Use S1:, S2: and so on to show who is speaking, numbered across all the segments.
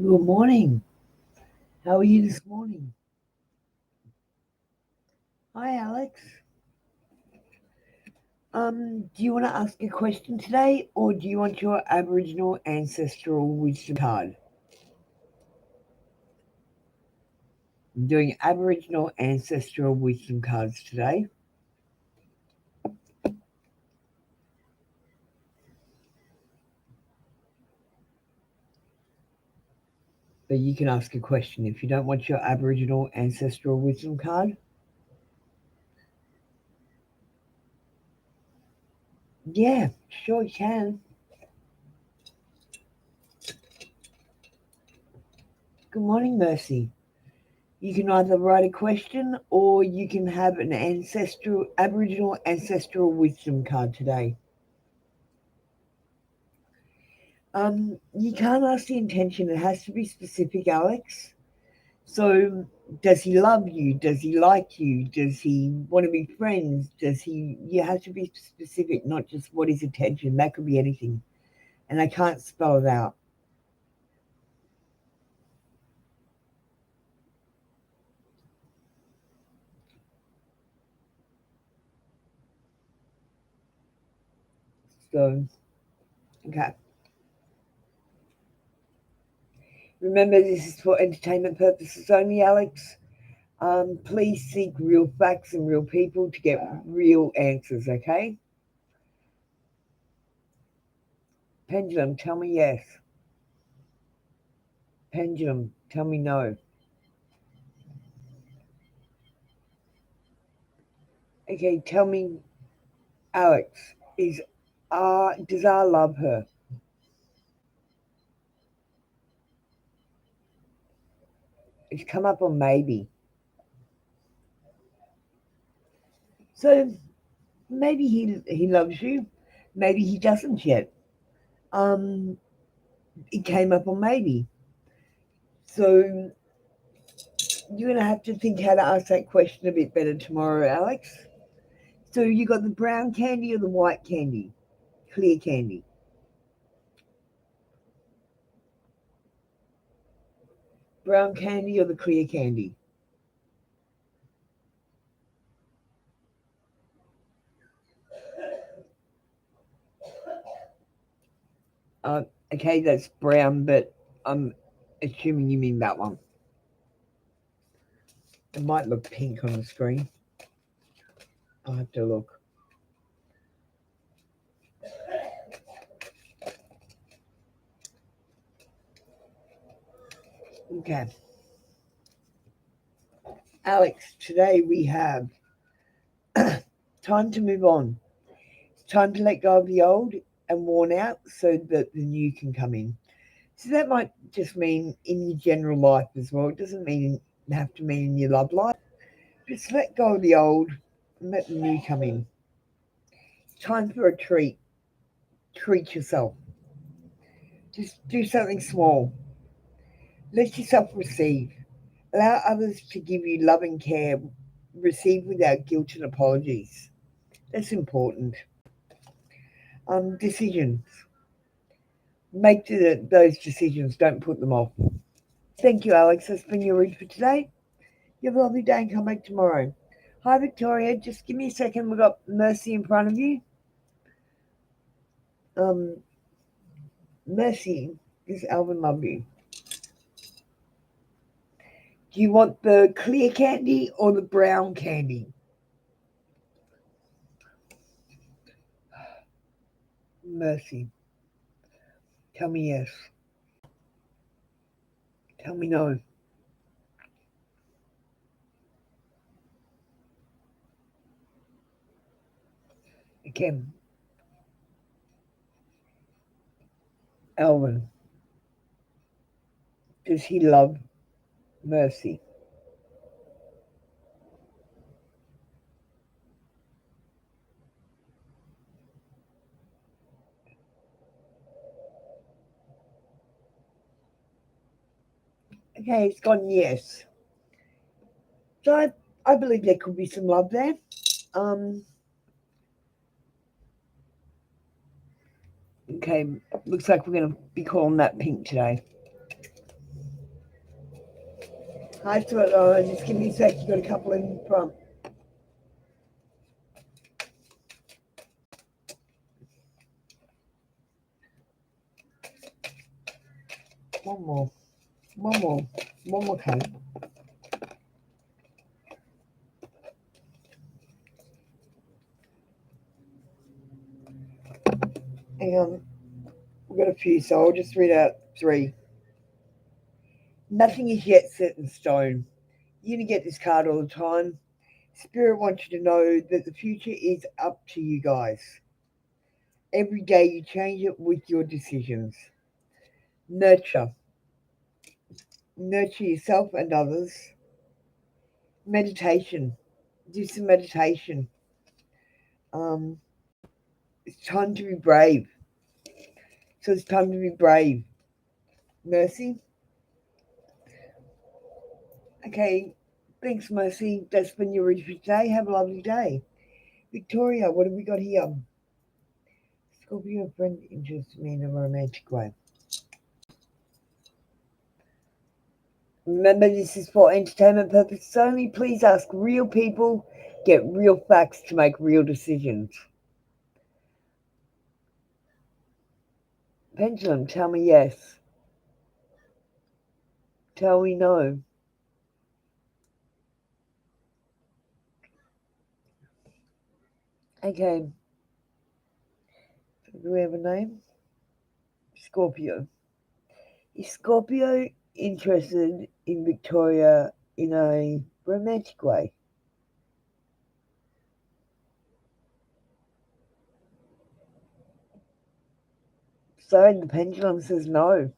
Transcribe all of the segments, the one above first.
S1: Good morning. How are you this morning? Hi, Alex. Do you want to ask a question today, or do you want your Aboriginal ancestral wisdom card? I'm doing Aboriginal ancestral wisdom cards today. But you can ask a question if you don't want your Aboriginal ancestral wisdom card. Yeah, sure you can. Good morning, Mercy. You can either write a question or you can have an Aboriginal ancestral wisdom card today. You can't ask the intention. It has to be specific, Alex. So, does he love you? Does he like you? Does he want to be friends? You have to be specific, not just what is attention. That could be anything. And I can't spell it out. So, okay. Remember, this is for entertainment purposes only, Alex. Please seek real facts and real people to get real answers, okay? Pendulum, tell me yes. Pendulum, tell me no. Okay, tell me, Alex, does R love her? It's come up on maybe. So maybe he loves you, maybe he doesn't yet. Um, it came up on maybe. So you're gonna have to think how to ask that question a bit better tomorrow, Alex. So you got the brown candy or the white candy? Clear candy. Brown candy or the clear candy? Uh, okay, that's brown, but I'm assuming you mean that one. It might look pink on the screen. I'll have to look. Okay. Alex, today we have time to move on. It's time to let go of the old and worn out so that the new can come in. So that might just mean in your general life as well. It doesn't have to mean in your love life. Just let go of the old and let the new come in. Time for a treat. Treat yourself. Just do something small. Let yourself receive. Allow others to give you love and care. Receive without guilt and apologies. That's important. Decisions. Make those decisions. Don't put them off. Thank you, Alex. That's been your read for today. You have a lovely day and come back tomorrow. Hi, Victoria. Just give me a second. We've got Mercy in front of you. Um, Mercy, does Alvin love you? Do you want the clear candy or the brown candy? Mercy, tell me yes. Tell me no. Again, Alvin, does he love Mercy? Okay, it's gone yes. So I believe there could be some love there. Um, okay, looks like we're going to be calling that pink today. Hi, Svetlana. Just give me a sec. You got a couple in front. One more. One more. One more cake. And we've got a few, so I'll just read out 3. Nothing is yet set in stone. You're going to get this card all the time. Spirit wants you to know that the future is up to you guys. Every day you change it with your decisions. Nurture. Nurture yourself and others. Meditation. Do some meditation. It's time to be brave. So it's time to be brave. Mercy. Okay. Thanks, Mercy. That's been your read for today. Have a lovely day. Victoria, what have we got here? Scorpio friend interests me in a romantic way. Remember, this is for entertainment purposes only. Please ask real people, get real facts to make real decisions. Pendulum, tell me yes. Tell me no. Okay. Do we have a name? Scorpio. Is Scorpio interested in Victoria in a romantic way? So the pendulum says no.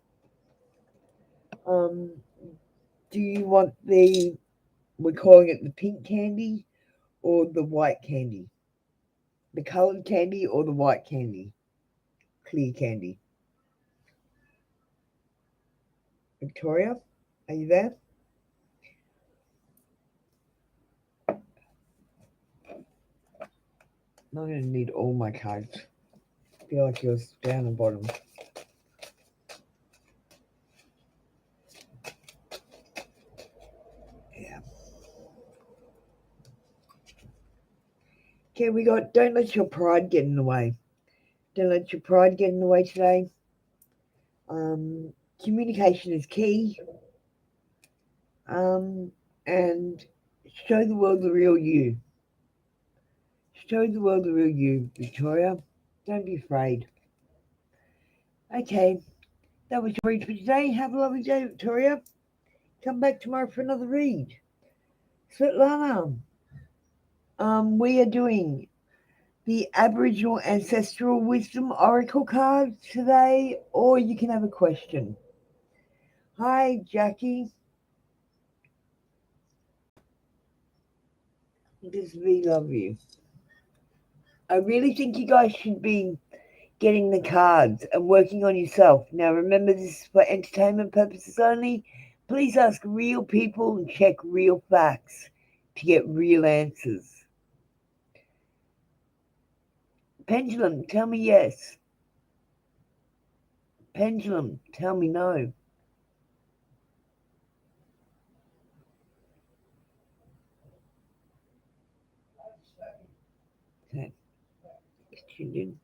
S1: Do you want we're calling it the pink candy or the white candy? The coloured candy or the white candy? Clear candy. Victoria, are you there? I'm going to need all my cards. I feel like yours down the bottom. Yeah. Okay, we got don't let your pride get in the way. Don't let your pride get in the way today. Communication is key. And show the world the real you. Show the world the real you, Victoria. Don't be afraid. Okay, that was your read for today. Have a lovely day, Victoria. Come back tomorrow for another read. Svetlana, we are doing the Aboriginal Ancestral Wisdom Oracle card today, or you can have a question. Hi, Jackie. Does V love you? I really think you guys should be getting the cards and working on yourself. Now, remember, this is for entertainment purposes only. Please ask real people and check real facts to get real answers. Pendulum, tell me yes. Pendulum, tell me no. Okay. Continue.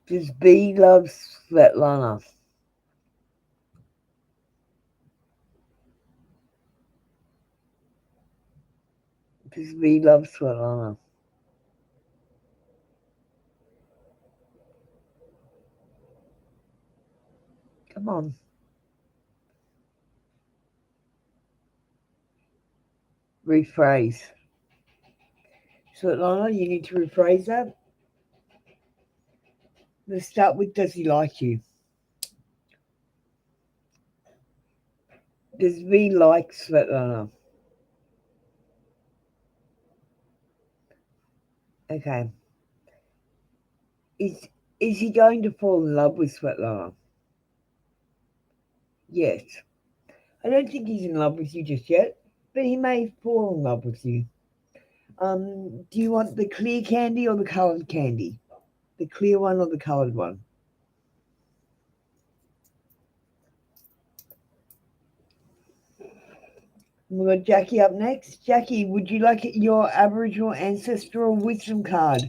S1: Does B love Svetlana? Does B love Svetlana? Come on. Rephrase. Svetlana, you need to rephrase that. Let's start with does he like you? Does V like Svetlana? Okay. Is is he going to fall in love with Svetlana? Yes. I don't think he's in love with you just yet, but he may fall in love with you. Do you want the clear candy or the coloured candy? The clear one or the coloured one? We've got Jackie up next. Jackie, would you like your Aboriginal ancestral wisdom card,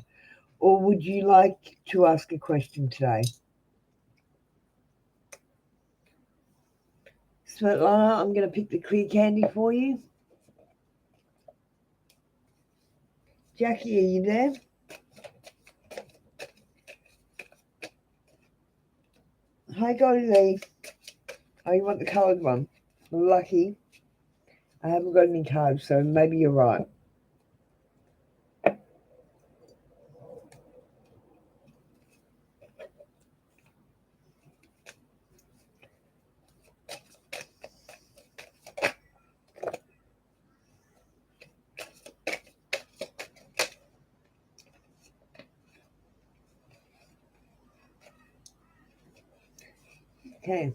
S1: or would you like to ask a question today? Svetlana, I'm going to pick the clear candy for you. Jackie, are you there? Hi, Goldie Lee. Oh, you want the coloured one? Lucky. I haven't got any cards, so maybe you're right. Okay.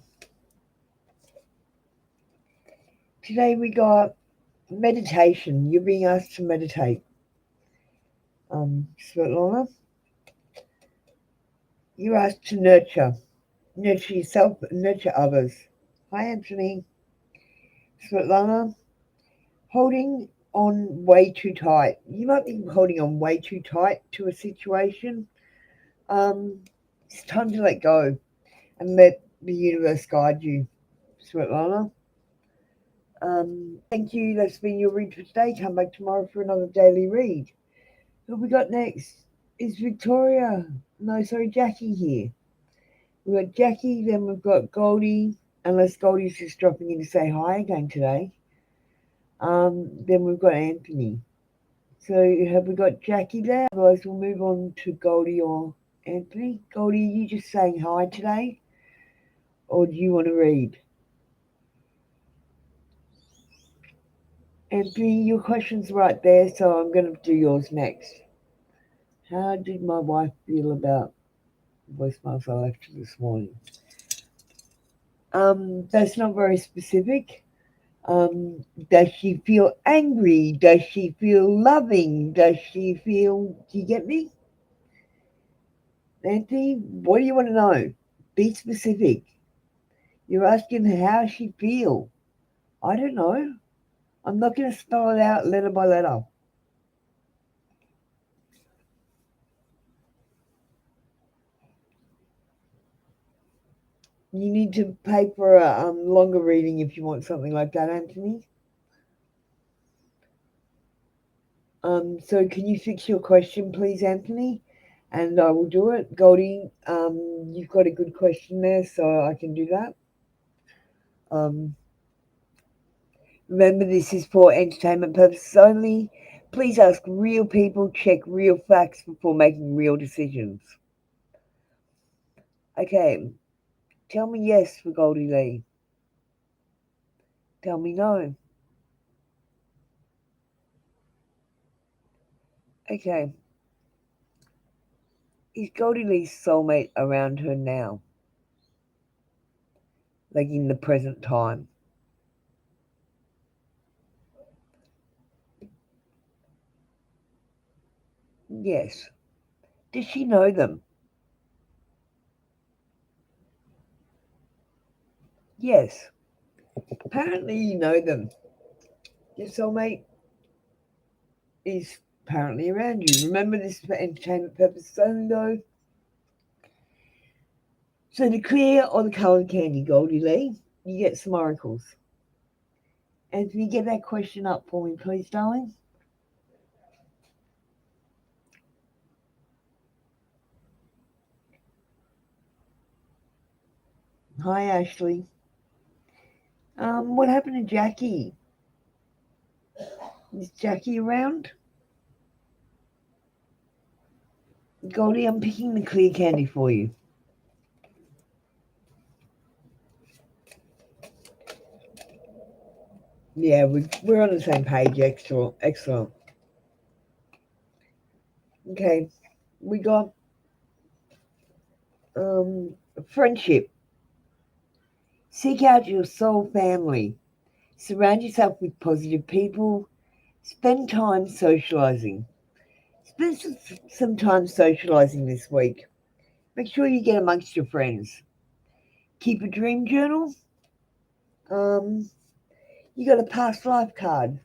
S1: Today we got meditation. You're being asked to meditate. Svetlana, you're asked to nurture yourself, nurture others. Hi, Anthony. Svetlana, holding on way too tight. You might be holding on way too tight to a situation. It's time to let go and let the universe guide you, Svetlana. Thank you. That's been your read for today. Come back tomorrow for another daily read. Who we got next? Is Victoria? No, sorry, Jackie here. We've got Jackie, then we've got Goldie, unless Goldie's just dropping in to say hi again today. Then we've got Anthony. So have we got Jackie there? Otherwise we'll move on to Goldie or Anthony. Goldie, are you just saying hi today? Or do you want to read? Anthony, your question's right there, so I'm going to do yours next. How did my wife feel about voicemails I left her this morning? That's not very specific. Does she feel angry? Does she feel loving? Does she feel... Do you get me? Anthony, what do you want to know? Be specific. You're asking her how she feel. I don't know. I'm not going to spell it out letter by letter. You need to pay for a longer reading if you want something like that, Anthony. So can you fix your question, please, Anthony? And I will do it. Goldie, you've got a good question there, so I can do that. Remember, this is for entertainment purposes only. Please ask real people, check real facts before making real decisions. Okay, tell me yes for Goldie Lee. Tell me no. Okay. Is Goldie Lee's soulmate around her now? Like in the present time? Yes. Does she know them? Yes. Apparently you know them. Your soulmate is apparently around you. Remember, this is for entertainment purposes only, though. So the clear or the coloured candy, Goldie Lee, you get some oracles. Anthony, get that question up for me, please, darling. Hi, Ashley. What happened to Jackie? Is Jackie around? Goldie, I'm picking the clear candy for you. Yeah, we're on the same page. Excellent. Okay, we got friendship. Seek out your soul family. Surround yourself with positive people. Spend time socializing. Spend some time socializing this week. Make sure you get amongst your friends. Keep a dream journal. You got a past life card.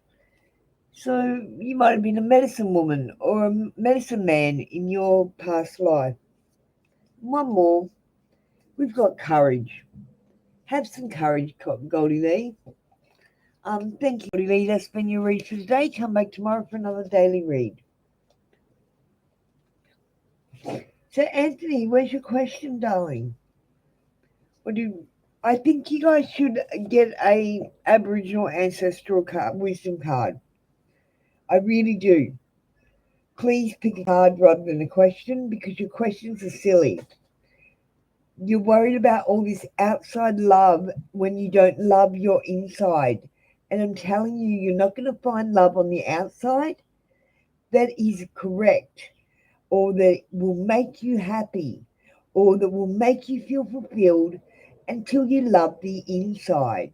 S1: So you might have been a medicine woman or a medicine man in your past life. One more. We've got courage. Have some courage, Goldie Lee. Thank you, Goldie Lee. That's been your read for today. Come back tomorrow for another daily read. So, Anthony, where's your question, darling? I think you guys should get a Aboriginal ancestral card, wisdom card. I really do. Please pick a card rather than a question because your questions are silly. You're worried about all this outside love when you don't love your inside. And I'm telling you, you're not going to find love on the outside that is correct or that will make you happy or that will make you feel fulfilled until you love the inside.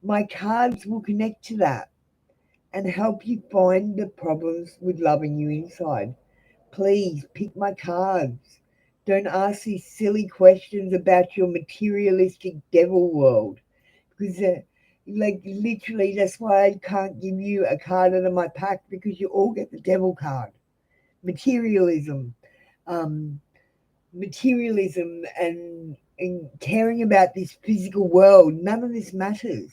S1: My cards will connect to that and help you find the problems with loving you inside. Please pick my cards. Don't ask these silly questions about your materialistic devil world. Because, literally, that's why I can't give you a card out of my pack because you all get the devil card. Materialism. Materialism and caring about this physical world. None of this matters.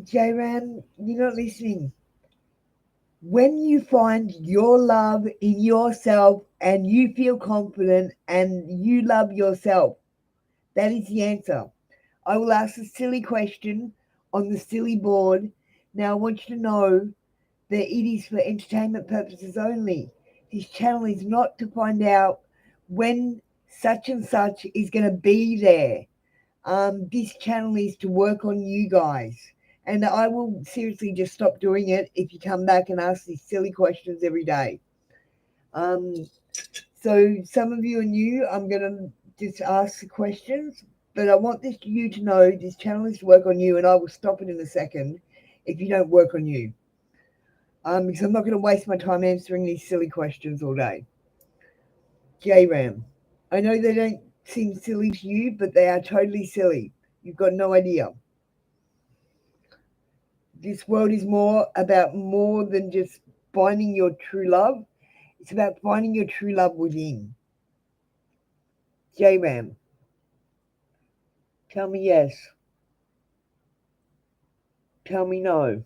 S1: J-Ram, you're not listening. When you find your love in yourself and you feel confident and you love yourself, that is the answer. I will ask a silly question on the silly board. Now, I want you to know that it is for entertainment purposes only. This channel is not to find out when such and such is going to be there. This channel is to work on you guys. And I will seriously just stop doing it if you come back and ask these silly questions every day. So some of you are new. I'm going to just ask the questions. But I want you to know this channel is to work on you, and I will stop it in a second if you don't work on you. Because I'm not going to waste my time answering these silly questions all day. J-Ram, I know they don't seem silly to you, but they are totally silly. You've got no idea. This world is about more than just finding your true love. It's about finding your true love within. J-Ram, tell me yes. Tell me no.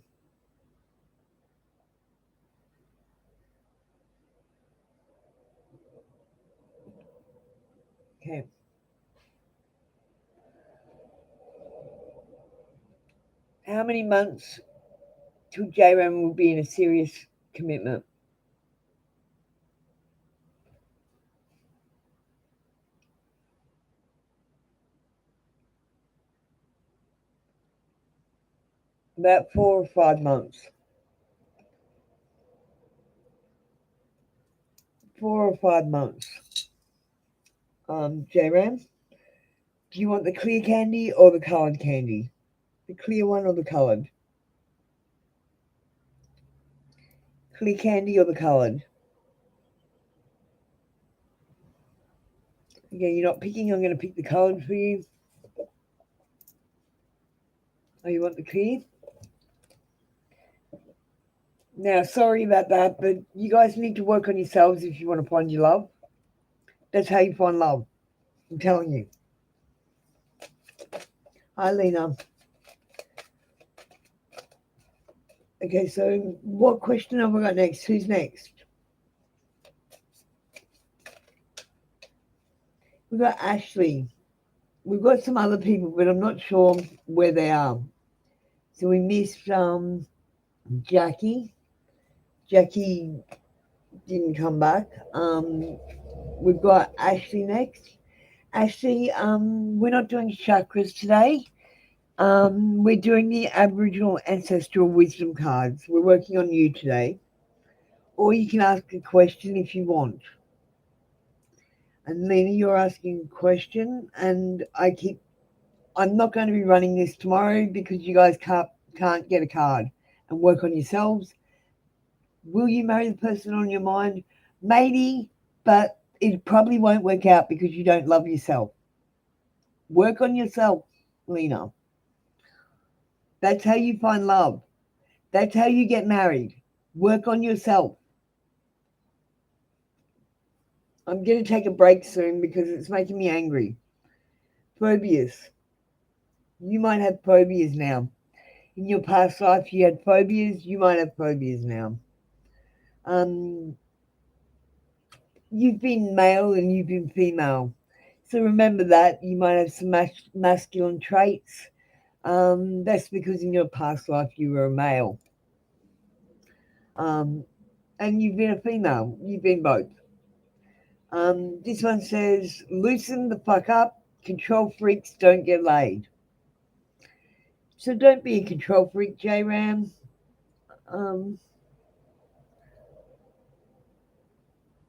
S1: Okay. How many months till J-Ram will be in a serious commitment? About 4 or 5 months. 4 or 5 months. J-Ram, do you want the clear candy or the coloured candy? The clear one or the coloured? Clear candy or the coloured? Okay, you're not picking. I'm going to pick the coloured for you. Oh, you want the clear? Now, sorry about that, but you guys need to work on yourselves if you want to find your love. That's how you find love. I'm telling you. Hi, Lena. Okay, so what question have we got next? Who's next? We've got Ashley. We've got some other people, but I'm not sure where they are. So we missed Jackie. Jackie didn't come back. We've got Ashley next. Ashley, we're not doing chakras today. We're doing the Aboriginal ancestral wisdom cards. We're working on you today. Or you can ask a question if you want. And Lena, you're asking a question, and I'm not going to be running this tomorrow because you guys can't get a card and work on yourselves. Will you marry the person on your mind? Maybe, but it probably won't work out because you don't love yourself. Work on yourself, Lena. That's how you find love. That's how you get married. Work on yourself. I'm going to take a break soon because it's making me angry. Phobias. You might have phobias now. In your past life, you had phobias. You might have phobias now. You've been male and you've been female. So remember that. You might have some masculine traits. That's because in your past life you were a male. And you've been a female. You've been both. This one says, loosen the fuck up. Control freaks don't get laid. So don't be a control freak, J-Ram.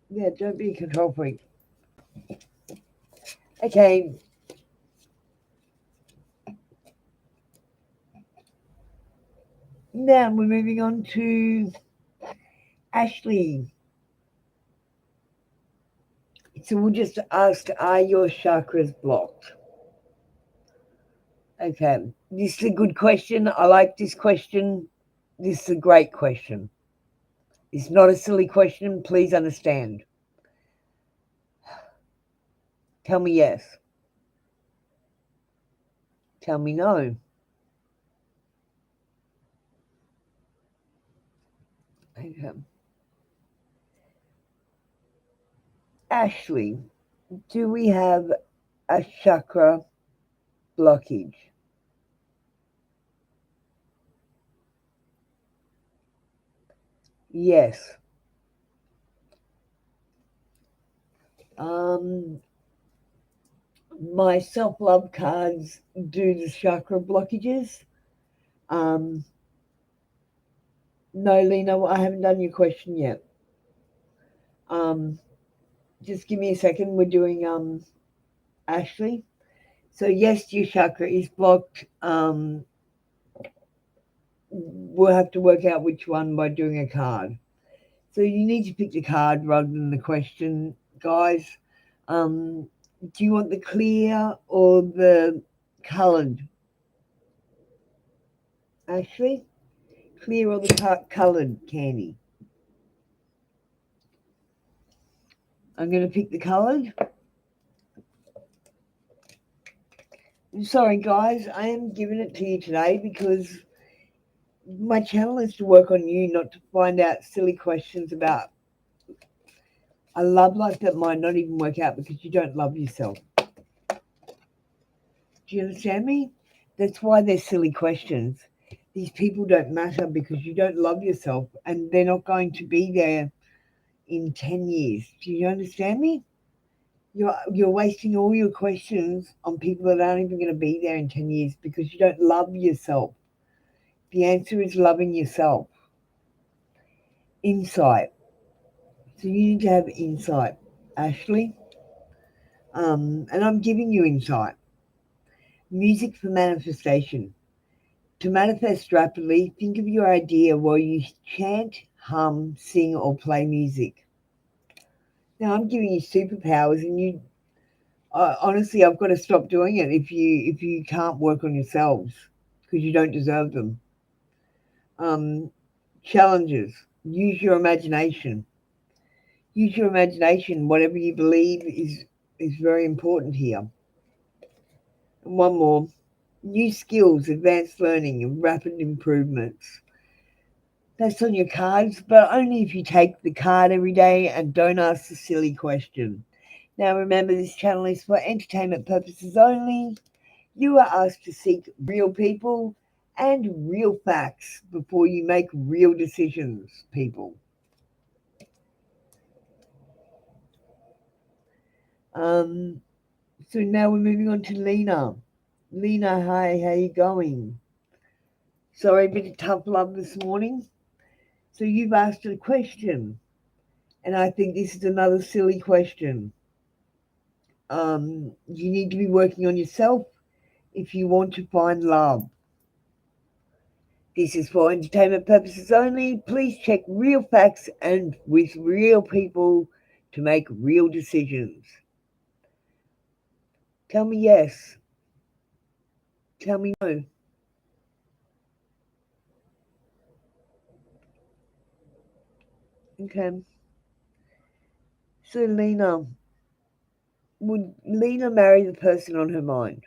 S1: Yeah, don't be a control freak. Okay. Now we're moving on to Ashley. So we'll just ask, are your chakras blocked? Okay, this is a good question. I like this question. This is a great question. It's not a silly question. Please understand. Tell me yes. Tell me no. Okay. Ashley, do we have a chakra blockage? Yes. My self-love cards do the chakra blockages. No, Lena, I haven't done your question yet. Just give me a second. We're doing Ashley. So yes, your chakra is blocked. We'll have to work out which one by doing a card. So you need to pick the card rather than the question, guys. Do you want the clear or the coloured? Ashley? Clear or the coloured candy? I'm going to pick the coloured. I'm sorry, guys. I am giving it to you today because my channel is to work on you, not to find out silly questions about a love life that might not even work out because you don't love yourself. Do you understand me? That's why they're silly questions. These people don't matter because you don't love yourself and they're not going to be there in 10 years. Do you understand me? You're wasting all your questions on people that aren't even going to be there in 10 years because you don't love yourself. The answer is loving yourself. Insight. So you need to have insight, Ashley. And I'm giving you insight. Music for manifestation. To manifest rapidly, think of your idea while you chant, hum, sing, or play music. Now I'm giving you superpowers, and you honestly, I've got to stop doing it if you can't work on yourselves because you don't deserve them. Challenges. Use your imagination. Use your imagination. Whatever you believe is very important here. And one more. New skills, advanced learning, and rapid improvements. That's on your cards, but only if you take the card every day and don't ask the silly question. Now remember, this channel is for entertainment purposes only. You are asked to seek real people and real facts before you make real decisions, people. So now we're moving on to Lena. Lena, hi, how you going? Sorry, a bit of tough love this morning. So you've asked a question, and I think this is another silly question. You need to be working on yourself if you want to find love. This is for entertainment purposes only. Please check real facts and with real people to make real decisions. Tell me yes. Tell me no. Okay. So Lena, would Lena marry the person on her mind?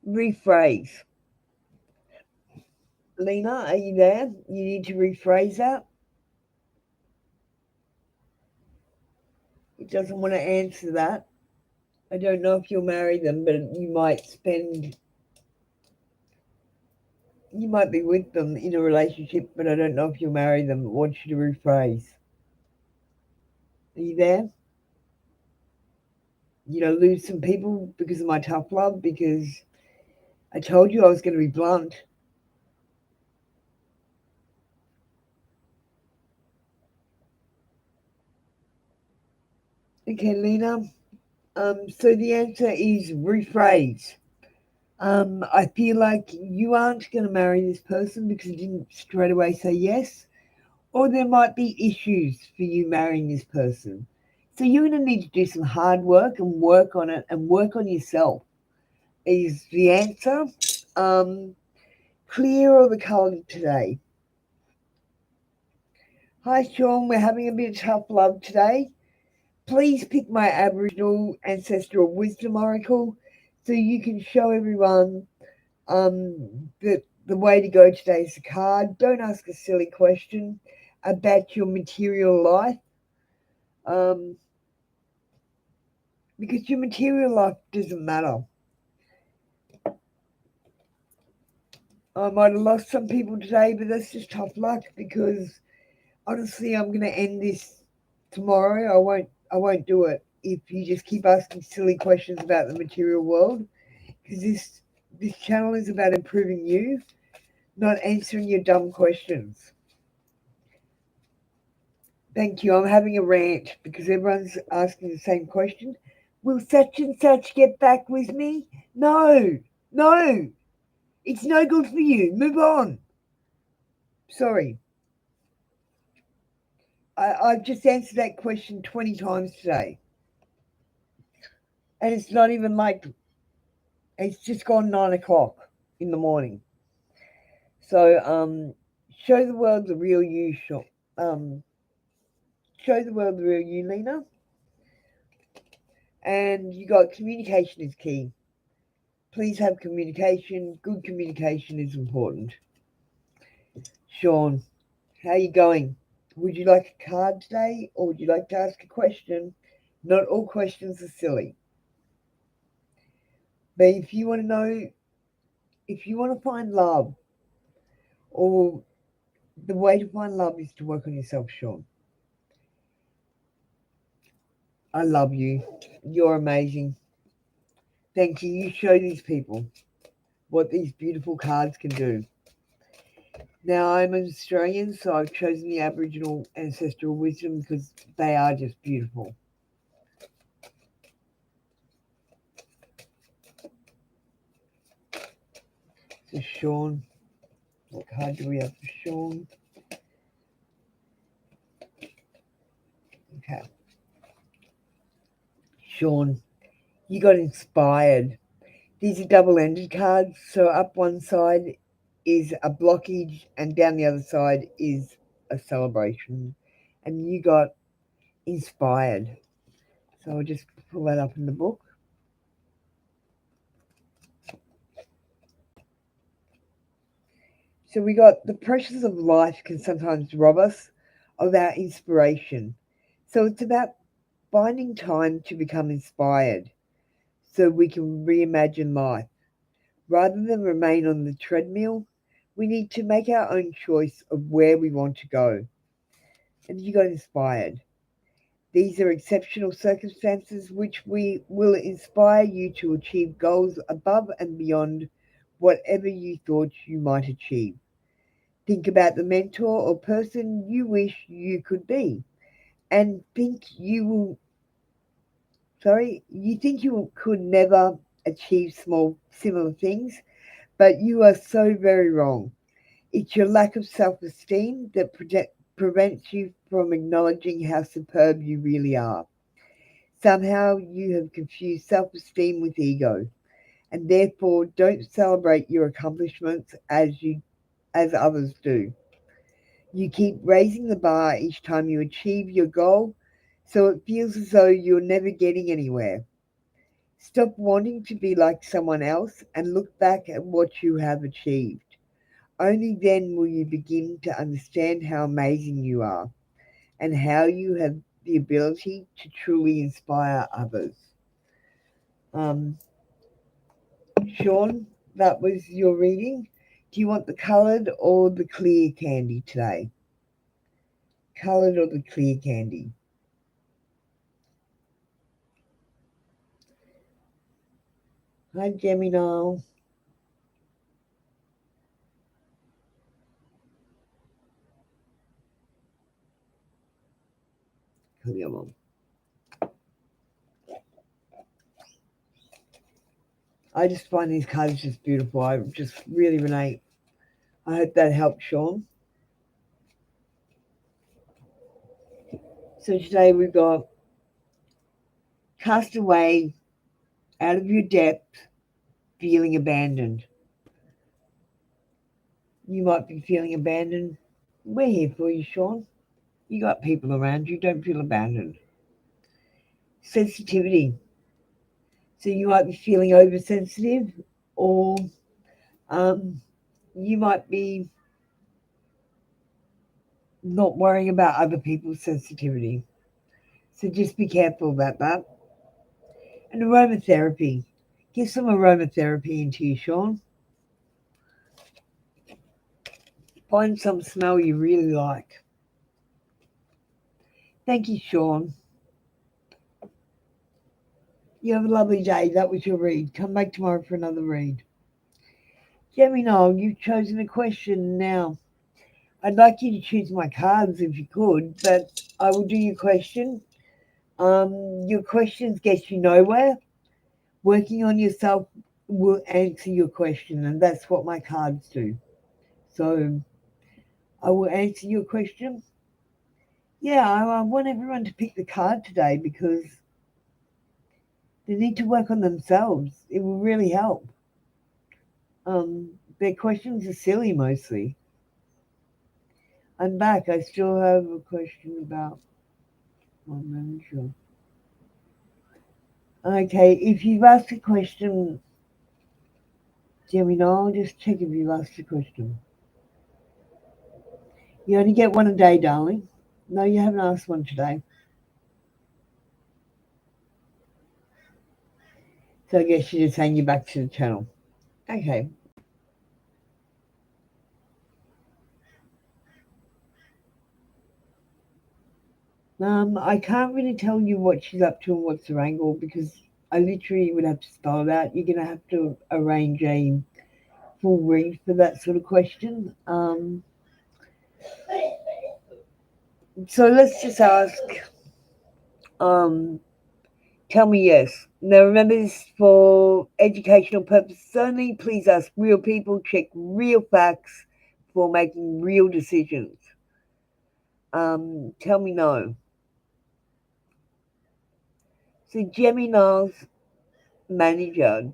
S1: Rephrase. Lena, are you there? You need to rephrase that. It doesn't want to answer that. I don't know if you'll marry them, but you might be with them in a relationship, but I don't know if you'll marry them. I want you to rephrase. Are you there? Lose some people because of my tough love, because I told you I was going to be blunt. Okay, Lena. So the answer is rephrase. I feel like you aren't going to marry this person because you didn't straight away say yes, or there might be issues for you marrying this person. So you're going to need to do some hard work and work on it and work on yourself. Is the answer. Um, Clear or the colour today? Hi, Sean. We're having a bit of tough love today. Please pick my Aboriginal Ancestral Wisdom Oracle so you can show everyone that the way to go today is the card. Don't ask a silly question about your material life, um, because your material life doesn't matter. I might have lost some people today, but that's just tough luck because honestly, I'm going to end this tomorrow. I won't do it if you just keep asking silly questions about the material world, because this channel is about improving you, not answering your dumb questions. Thank you. I'm having a rant because everyone's asking the same question. Will such and such get back with me? No, no, it's no good for you. Move on. Sorry. I've just answered that question 20 times today. And it's not even like, it's just gone 9 o'clock in the morning. So, show the world the real you, Sean. Show the world the real you, Lena. And you got communication is key. Please have communication. Good communication is important. Sean, how are you going? Would you like a card today, or would you like to ask a question? Not all questions are silly. But if you want to know, if you want to find love, or the way to find love is to work on yourself, Sean. I love you. You're amazing. Thank you. You show these people what these beautiful cards can do. Now, I'm an Australian, so I've chosen the Aboriginal Ancestral Wisdom because they are just beautiful. So, Sean, what card do we have for Sean? Okay. Sean, you got inspired. These are double-ended cards, so up one side is a blockage and down the other side is a celebration. And you got inspired. So I'll just pull that up in the book. So we got the pressures of life can sometimes rob us of our inspiration. So it's about finding time to become inspired so we can reimagine life. Rather than remain on the treadmill, we need to make our own choice of where we want to go. And you got inspired. These are exceptional circumstances which we will inspire you to achieve goals above and beyond whatever you thought you might achieve. Think about the mentor or person you wish you could be, and think you could never achieve small similar things, but you are so very wrong. It's your lack of self-esteem that prevents you from acknowledging how superb you really are. Somehow you have confused self-esteem with ego, and therefore don't celebrate your accomplishments as others do. You keep raising the bar each time you achieve your goal, so it feels as though you're never getting anywhere. Stop wanting to be like someone else and look back at what you have achieved. Only then will you begin to understand how amazing you are and how you have the ability to truly inspire others. Um, Sean, that was your reading. Do you want the coloured or the clear candy today? Coloured or the clear candy? Hi, Gemini. Come on. I just find these cards just beautiful. I just really relate. I hope that helped, Sean. So today we've got cast away out of your depth, feeling abandoned. You might be feeling abandoned. We're here for you, Sean. You got people around you. Don't feel abandoned. Sensitivity. So you might be feeling oversensitive, or um, you might be not worrying about other people's sensitivity. So just be careful about that. And aromatherapy. Get some aromatherapy into you, Sean. Find some smell you really like. Thank you, Sean. You have a lovely day. That was your read. Come back tomorrow for another read. Gemini, you've chosen a question now. I'd like you to choose my cards if you could, but I will do your question. Your questions get you nowhere. Working on yourself will answer your question, and that's what my cards do. So I will answer your question. Yeah, I want everyone to pick the card today because they need to work on themselves. It will really help. Their questions are silly mostly. I'm back. I still have a question about my manager. Okay, if you've asked a question, Gemini, I'll just check if you've asked a question. You only get one a day, darling. No, you haven't asked one today. So I guess you're just saying you're back to the channel. Okay. I can't really tell you what she's up to and what's her angle because I literally would have to spell it out. You're going to have to arrange a full read for that sort of question. So let's just ask, um, tell me yes. Now remember this is for educational purposes only. Please ask real people, check real facts for making real decisions. Tell me no. So Gemini's manager,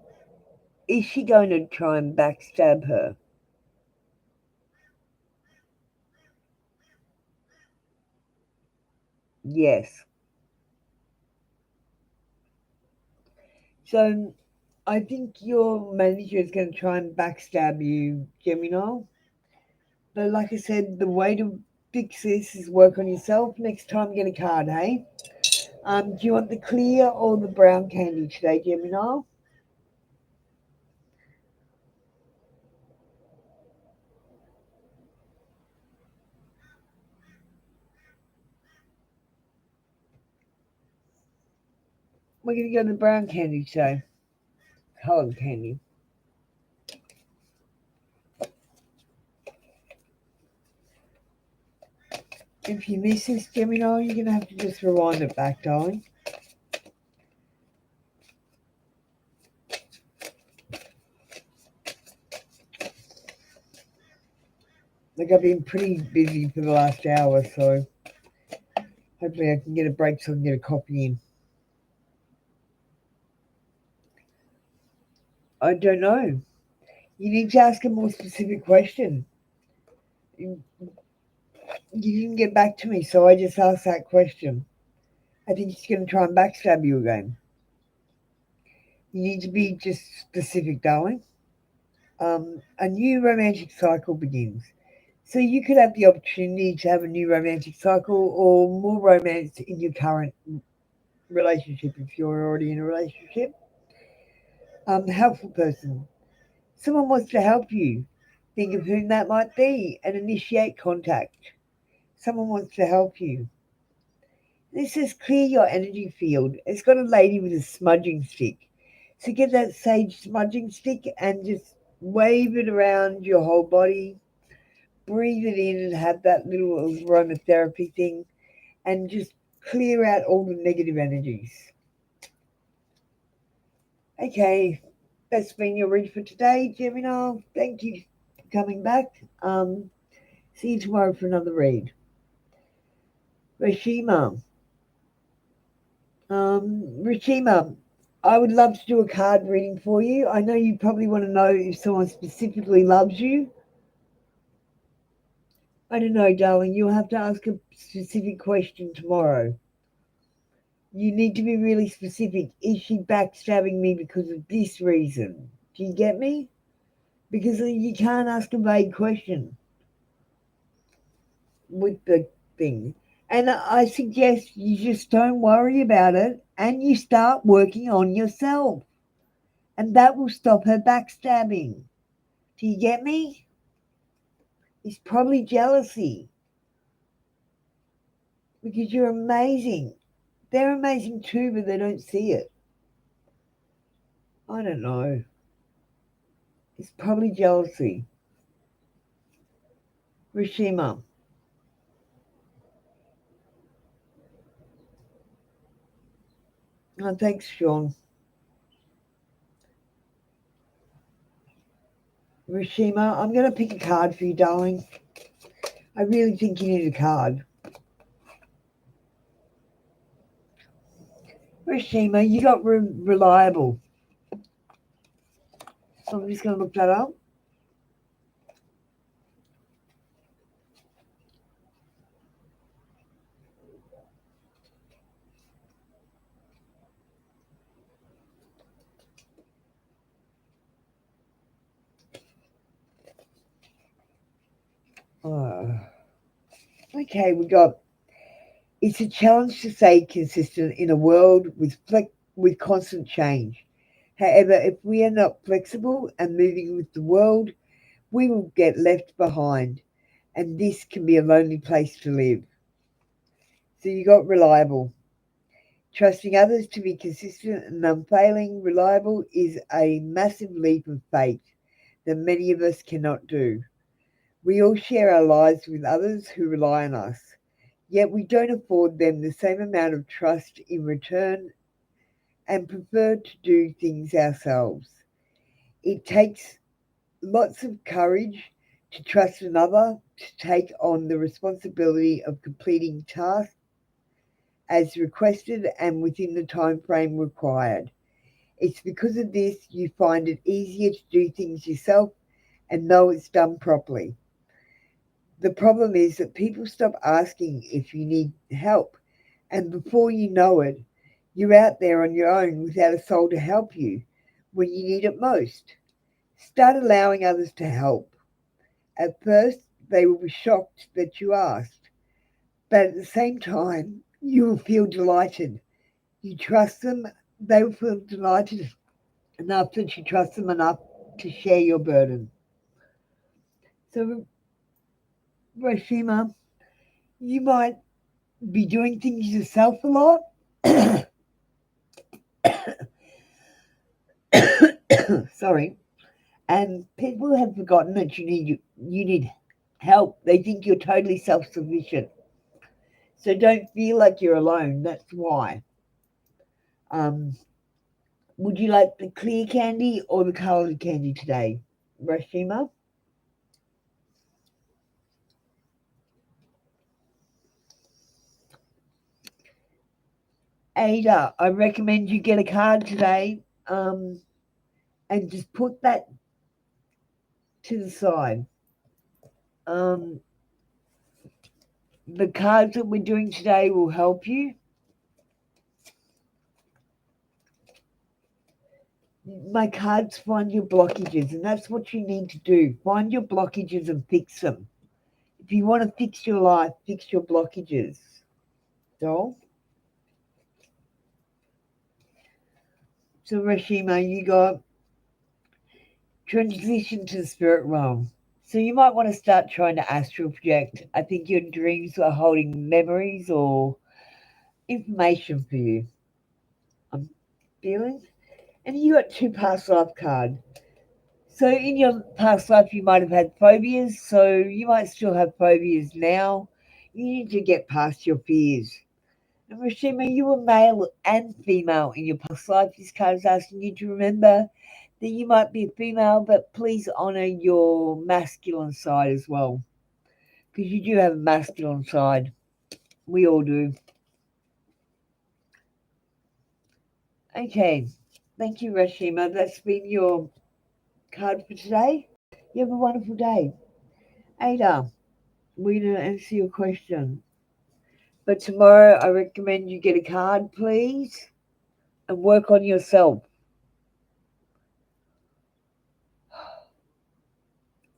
S1: is she going to try and backstab her? Yes. So I think your manager is going to try and backstab you, Gemini. But like I said, the way to fix this is work on yourself. Next time, get a card, hey? Do you want the clear or the brown candy today, Gemini? We're going to go to the brown candy today. Coloured candy. If you miss this, Gemini, you're going to have to just rewind it back, darling. Like I've been pretty busy for the last hour, so hopefully I can get a break so I can get a coffee in. I don't know. You need to ask a more specific question. You didn't get back to me, so I just asked that question. I think he's going to try and backstab you again. You need to be just specific, darling. A new romantic cycle begins. So you could have the opportunity to have a new romantic cycle or more romance in your current relationship if you're already in a relationship. Helpful person. Someone wants to help you. Think of whom that might be and initiate contact. Someone wants to help you. This says clear your energy field. It's got a lady with a smudging stick. So get that sage smudging stick and just wave it around your whole body. Breathe it in and have that little aromatherapy thing and just clear out all the negative energies. Okay, that's been your read for today, Gemini. Thank you for coming back. See you tomorrow for another read. Rashima. Rashima, I would love to do a card reading for you. I know you probably want to know if someone specifically loves you. I don't know, darling. You'll have to ask a specific question tomorrow. You need to be really specific. Is she backstabbing me because of this reason? Do you get me? Because you can't ask a vague question with the thing. And I suggest you just don't worry about it and you start working on yourself. And that will stop her backstabbing. Do you get me? It's probably jealousy because you're amazing. They're amazing too, but they don't see it. I don't know. It's probably jealousy. Rashima. Oh, thanks, Sean. Rashima, I'm going to pick a card for you, darling. I really think you need a card. Rashima, you got reliable. So I'm just going to look that up. Okay, we got it's a challenge to stay consistent in a world with constant change. However, if we are not flexible and moving with the world, we will get left behind, and this can be a lonely place to live. So you got reliable. Trusting others to be consistent and unfailing, reliable is a massive leap of faith that many of us cannot do. We all share our lives with others who rely on us, yet we don't afford them the same amount of trust in return and prefer to do things ourselves. It takes lots of courage to trust another to take on the responsibility of completing tasks as requested and within the time frame required. It's because of this you find it easier to do things yourself and know it's done properly. The problem is that people stop asking if you need help, and before you know it, you're out there on your own without a soul to help you when you need it most. Start allowing others to help. At first, they will be shocked that you asked, but at the same time, you will feel delighted. You trust them, they will feel delighted enough that you trust them enough to share your burden. So, Rashima, you might be doing things yourself a lot. Sorry. And people have forgotten that you need help. They think you're totally self-sufficient. So don't feel like you're alone. That's why. Um, would you like the clear candy or the coloured candy today, Rashima? Ada, I recommend you get a card today, and just put that to the side. The cards that we're doing today will help you. My cards find your blockages, and that's what you need to do. Find your blockages and fix them. If you want to fix your life, fix your blockages. So Rashima, you got transition to the spirit realm. So you might want to start trying to astral project. I think your dreams are holding memories or information for you. I'm feeling. And you got 2 past life cards. So in your past life, you might have had phobias. So you might still have phobias now. You need to get past your fears. And Rashima, you were male and female in your past life. This card is asking you to remember that you might be a female, but please honour your masculine side as well. Because you do have a masculine side. We all do. Okay. Thank you, Rashima. That's been your card for today. You have a wonderful day. Ada, we're going to answer your question. But tomorrow, I recommend you get a card, please, and work on yourself.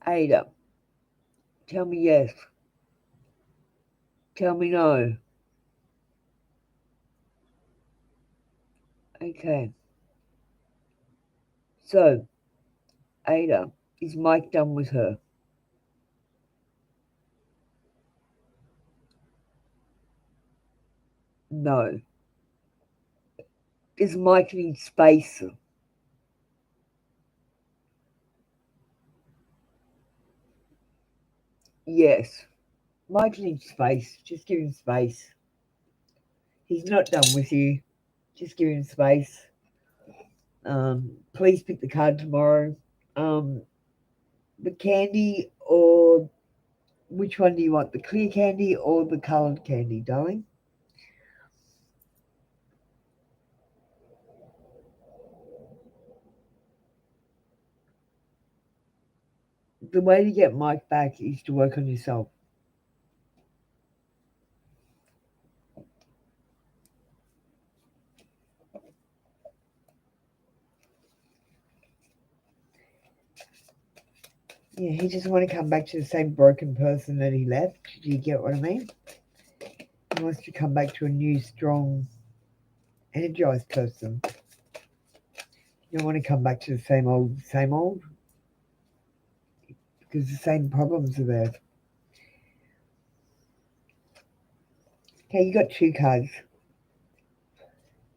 S1: Ada, tell me yes. Tell me no. Okay. So, Ada, is Mike done with her? No. Does Mike need space? Yes. Mike needs space. Just give him space. He's not done with you. Just give him space. Please pick the card tomorrow. The candy, or which one do you want? The clear candy or the coloured candy, darling? The way to get Mike back is to work on yourself. Yeah, he doesn't want to come back to the same broken person that he left. Do you get what I mean? He wants to come back to a new, strong, energized person. You don't want to come back to the same old, because the same problems are there. Okay, you got 2 cards.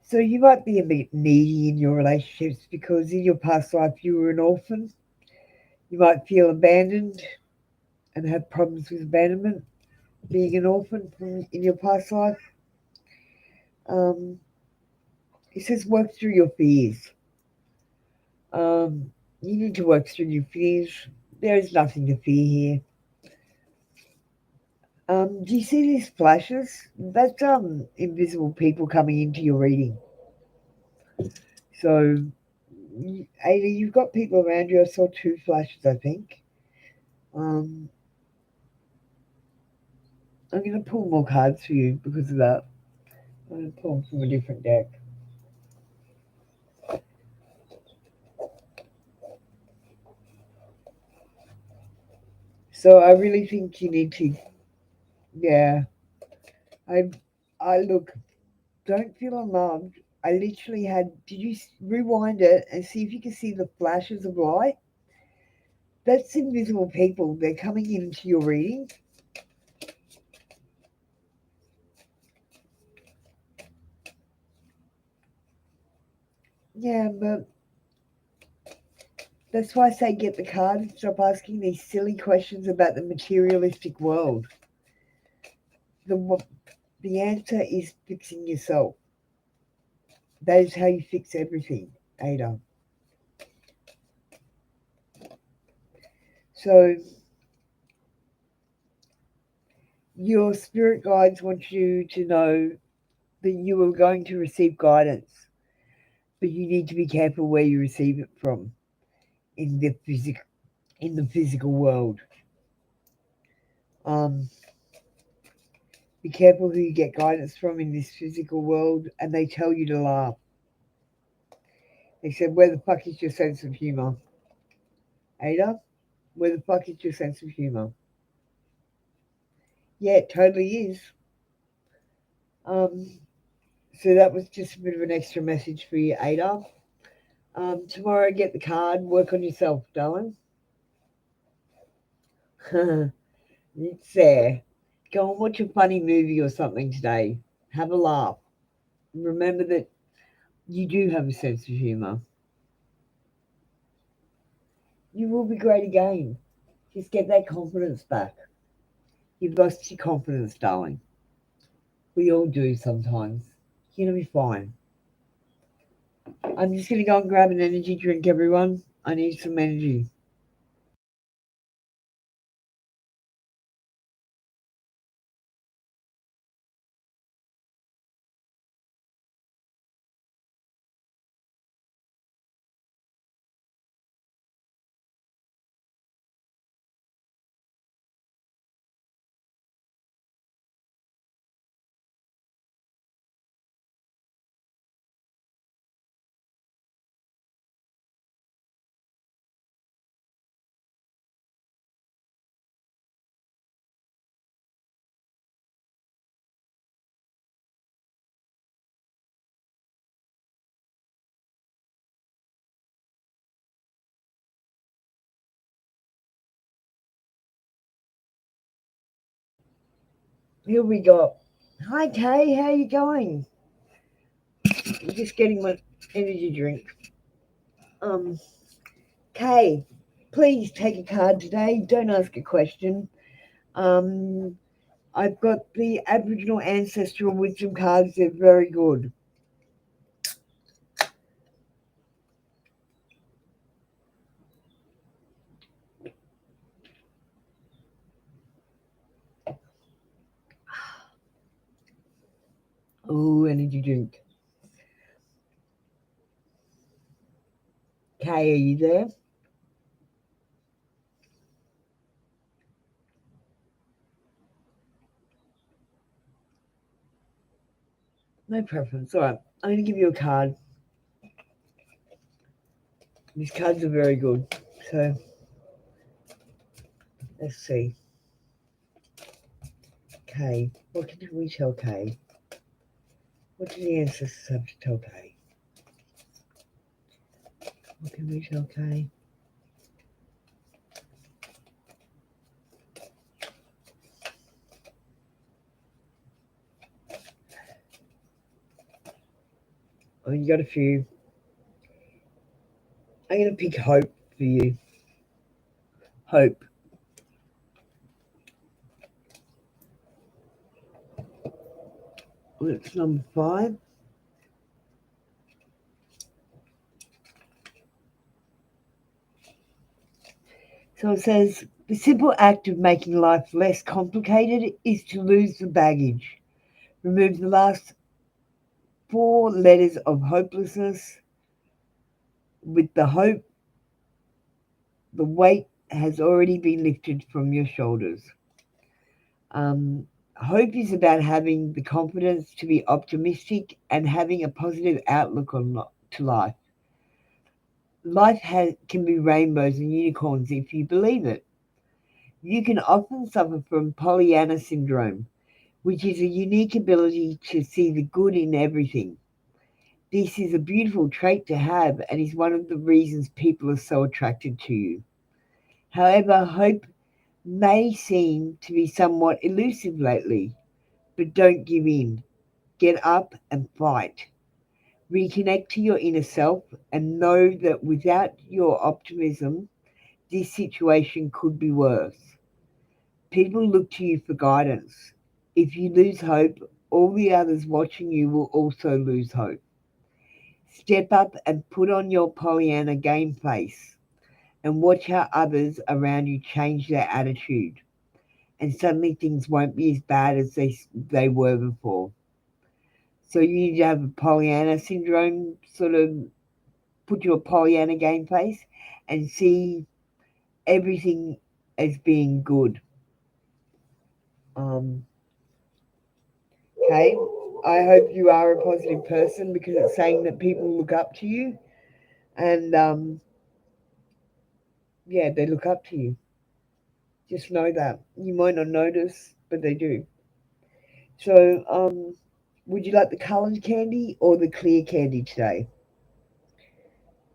S1: So you might be a bit needy in your relationships because in your past life you were an orphan. You might feel abandoned and have problems with abandonment, being an orphan in your past life. Um, it says work through your fears. You need to work through your fears. There is nothing to fear here. Do you see these flashes? That's invisible people coming into your reading. So, Ada, you've got people around you. I saw 2 flashes, I think. Um, I'm going to pull more cards for you because of that. I'm going to pull them from a different deck. So I really think you need to, yeah. I, look. Don't feel alarmed. I literally had. Did you rewind it and see if you can see the flashes of light? That's invisible people. They're coming into your reading. Yeah, but that's why I say get the card and stop asking these silly questions about the materialistic world. The the answer is fixing yourself. That is how you fix everything, Ada. So your spirit guides want you to know that you are going to receive guidance, but you need to be careful where you receive it from in the physical world. Um, be careful who you get guidance from in this physical world, and they tell you to laugh. They said, "Where the fuck is your sense of humor, Ada? Where the fuck is your sense of humor?" Yeah, it totally is. Um, so that was just a bit of an extra message for you, Ada. Tomorrow, get the card. Work on yourself, darling. It's there. Go and watch a funny movie or something today. Have a laugh. Remember that you do have a sense of humour. You will be great again. Just get that confidence back. You've lost your confidence, darling. We all do sometimes. You're going to be fine. I'm just going to go and grab an energy drink, everyone. I need some energy. Here we go. Hi, Kay. How you going? I'm just getting my energy drink. Um, Kay, please take a card today. Don't ask a question. Um, I've got the Aboriginal ancestral wisdom cards. They're very good. Oh, energy drink. Kay, are you there? No preference. All right. I'm going to give you a card. These cards are very good. So, let's see. Kay. What can we tell Kay? What do the ancestors have to tell Kay? What can we tell Kay? Oh, you got a few. I'm going to pick hope for you. Hope. That's number 5. So it says, the simple act of making life less complicated is to lose the baggage. Remove the last 4 letters of hopelessness. With the hope, the weight has already been lifted from your shoulders. Hope is about having the confidence to be optimistic and having a positive outlook to life. Life can be rainbows and unicorns if you believe it. You can often suffer from Pollyanna syndrome, which is a unique ability to see the good in everything. This is a beautiful trait to have and is one of the reasons people are so attracted to you. However, hope may seem to be somewhat elusive lately, but don't give in. Get up and fight. Reconnect to your inner self and know that without your optimism, this situation could be worse. People look to you for guidance. If you lose hope, all the others watching you will also lose hope. Step up and put on your Pollyanna game face and watch how others around you change their attitude. And suddenly things won't be as bad as they were before. So you need to have a Pollyanna syndrome, sort of put your Pollyanna game face and see everything as being good. Okay, I hope you are a positive person because it's saying that people look up to you, and yeah, they look up to you. Just know that. You might not notice, but they do. So, would you like the coloured candy or the clear candy today?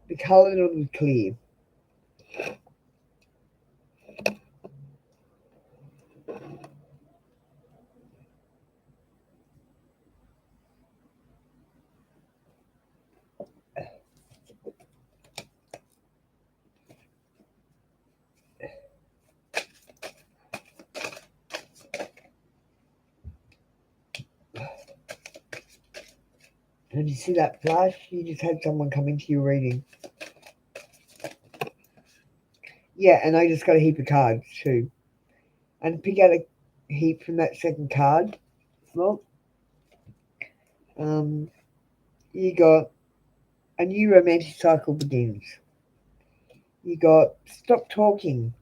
S1: The coloured or the clear? And you see that flash? You just had someone come into your reading. Yeah, and I just got a heap of cards too. And pick out a heap from that second card. Well, you got a new romantic cycle begins. You got stop talking,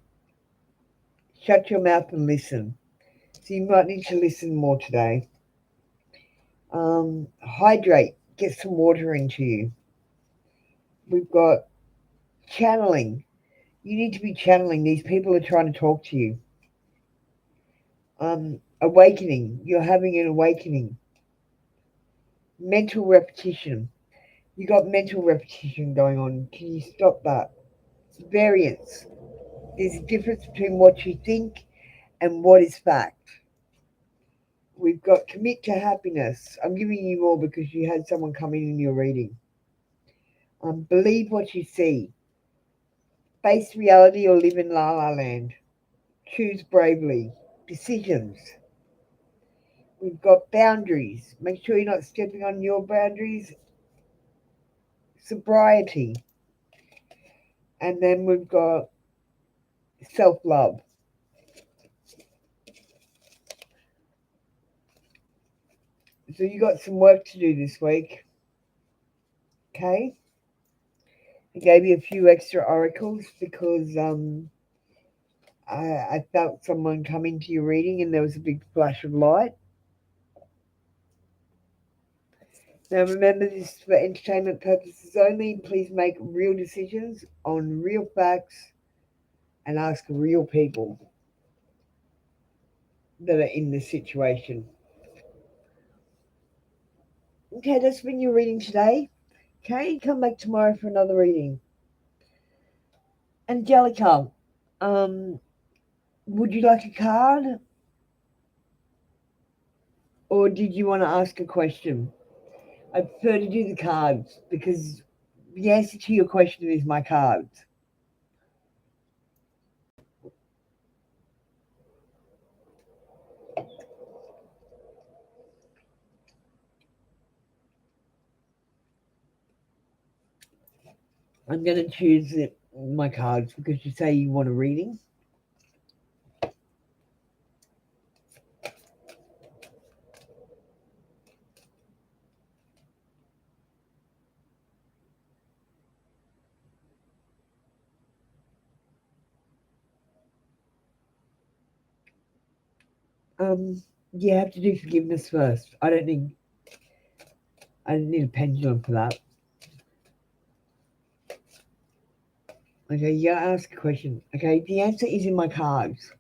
S1: shut your mouth and listen. So you might need to listen more today. Hydrate, get some water into you. We've got channeling. You need to be channeling. These people are trying to talk to you. Awakening. You're having an awakening. Mental repetition. You got mental repetition going on. Can you stop that? Variance. There's a difference between what you think and what is fact. We've got commit to happiness. I'm giving you more because you had someone come in your reading. Believe what you see. Face reality or live in la la land. Choose bravely. Decisions. We've got boundaries. Make sure you're not stepping on your boundaries. Sobriety. And then we've got self-love. So you got some work to do this week. Okay? I gave you a few extra oracles because I felt someone come into your reading and there was a big flash of light. Now remember, this is for entertainment purposes only. Please make real decisions on real facts and ask real people that are in this situation. Okay, that's been your reading today. Okay, come back tomorrow for another reading. Angelica, would you like a card or did you want to ask a question? I prefer to do the cards because the answer to your question is my cards. I'm going to choose my cards because you say you want a reading. You have to do forgiveness first. I don't need a pendulum for that. Okay, you gotta ask a question. Okay, the answer is in my cards.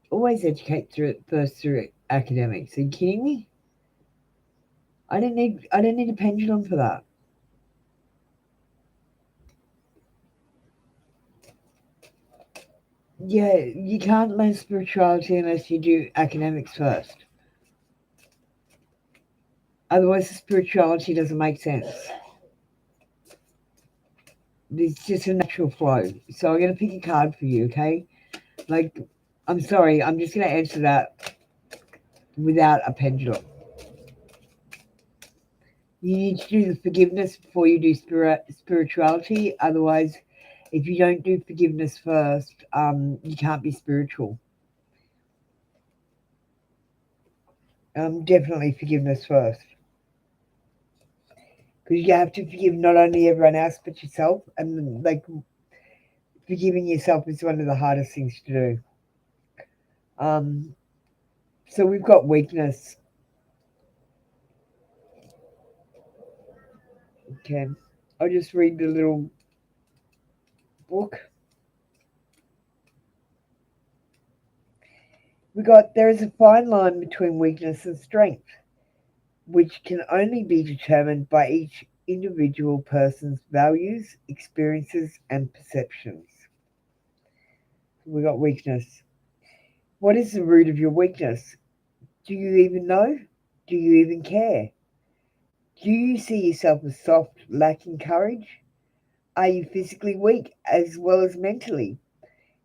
S1: Always educate through academics. Are you kidding me? I don't need a pendulum for that. Yeah, you can't learn spirituality unless you do academics first. Otherwise, the spirituality doesn't make sense. It's just a natural flow. So I'm going to pick a card for you, okay? Like, I'm sorry, I'm just going to answer that without a pendulum. You need to do the forgiveness before you do spirituality. Otherwise, if you don't do forgiveness first, you can't be spiritual. Definitely forgiveness first. Because you have to forgive not only everyone else but yourself. And like forgiving yourself is one of the hardest things to do. Um, so we've got weakness. Okay. I'll just read the little book. We got there is a fine line between weakness and strength, which can only be determined by each individual person's values, experiences, and perceptions. We got weakness. What is the root of your weakness? Do you even know? Do you even care? Do you see yourself as soft, lacking courage? Are you physically weak as well as mentally?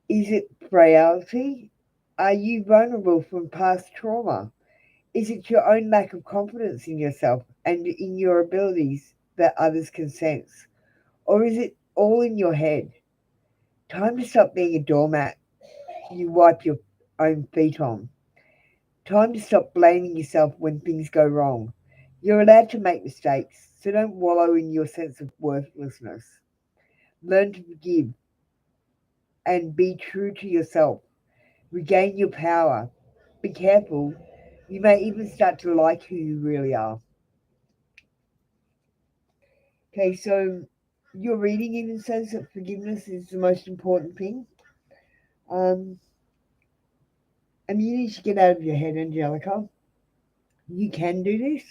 S1: Is it frailty? Are you vulnerable from past trauma? Is it your own lack of confidence in yourself and in your abilities that others can sense? Or is it all in your head? Time to stop being a doormat you wipe your own feet on. Time to stop blaming yourself when things go wrong. You're allowed to make mistakes, so don't wallow in your sense of worthlessness. Learn to forgive and be true to yourself. Regain your power. Be careful. You may even start to like who you really are. Okay, so your reading even says that forgiveness is the most important thing. Um, and you need to get out of your head, Angelica. You can do this.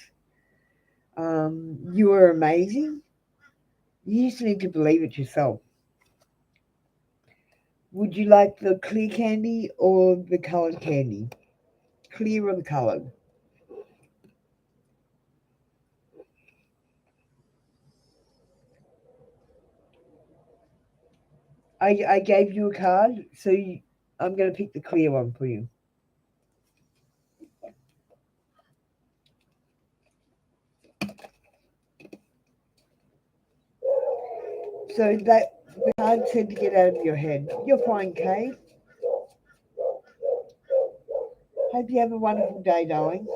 S1: You are amazing. You just need to believe it yourself. Would you like the clear candy or the coloured candy? Clear or the coloured? I gave you a card, so I'm going to pick the clear one for you. So that the card said to get out of your head. You're fine, Kay. Hope you have a wonderful day, darling.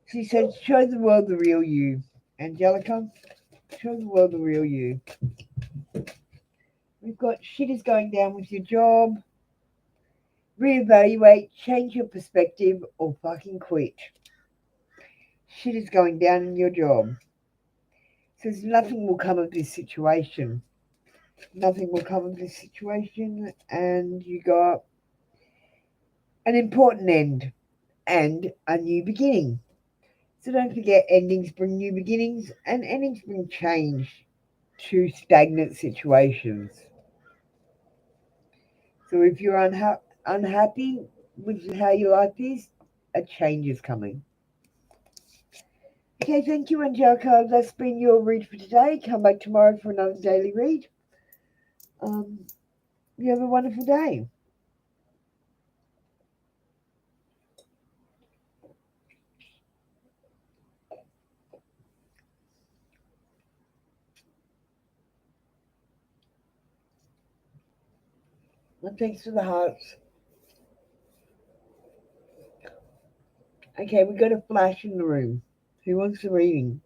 S1: She said, show the world the real you. Angelica, show the world the real you. We've got shit is going down with your job. Reevaluate, change your perspective, or fucking quit. Shit is going down in your job. Says nothing will come of this situation. Nothing will come of this situation, and you got an important end and a new beginning. So don't forget, endings bring new beginnings, and endings bring change to stagnant situations. So if you're unhappy with how your life is, a change is coming. Okay, thank you, Angelica. That's been your read for today. Come back tomorrow for another daily read. Um, you have a wonderful day. And thanks for the hearts. Okay, we got a flash in the room. Who wants the reading?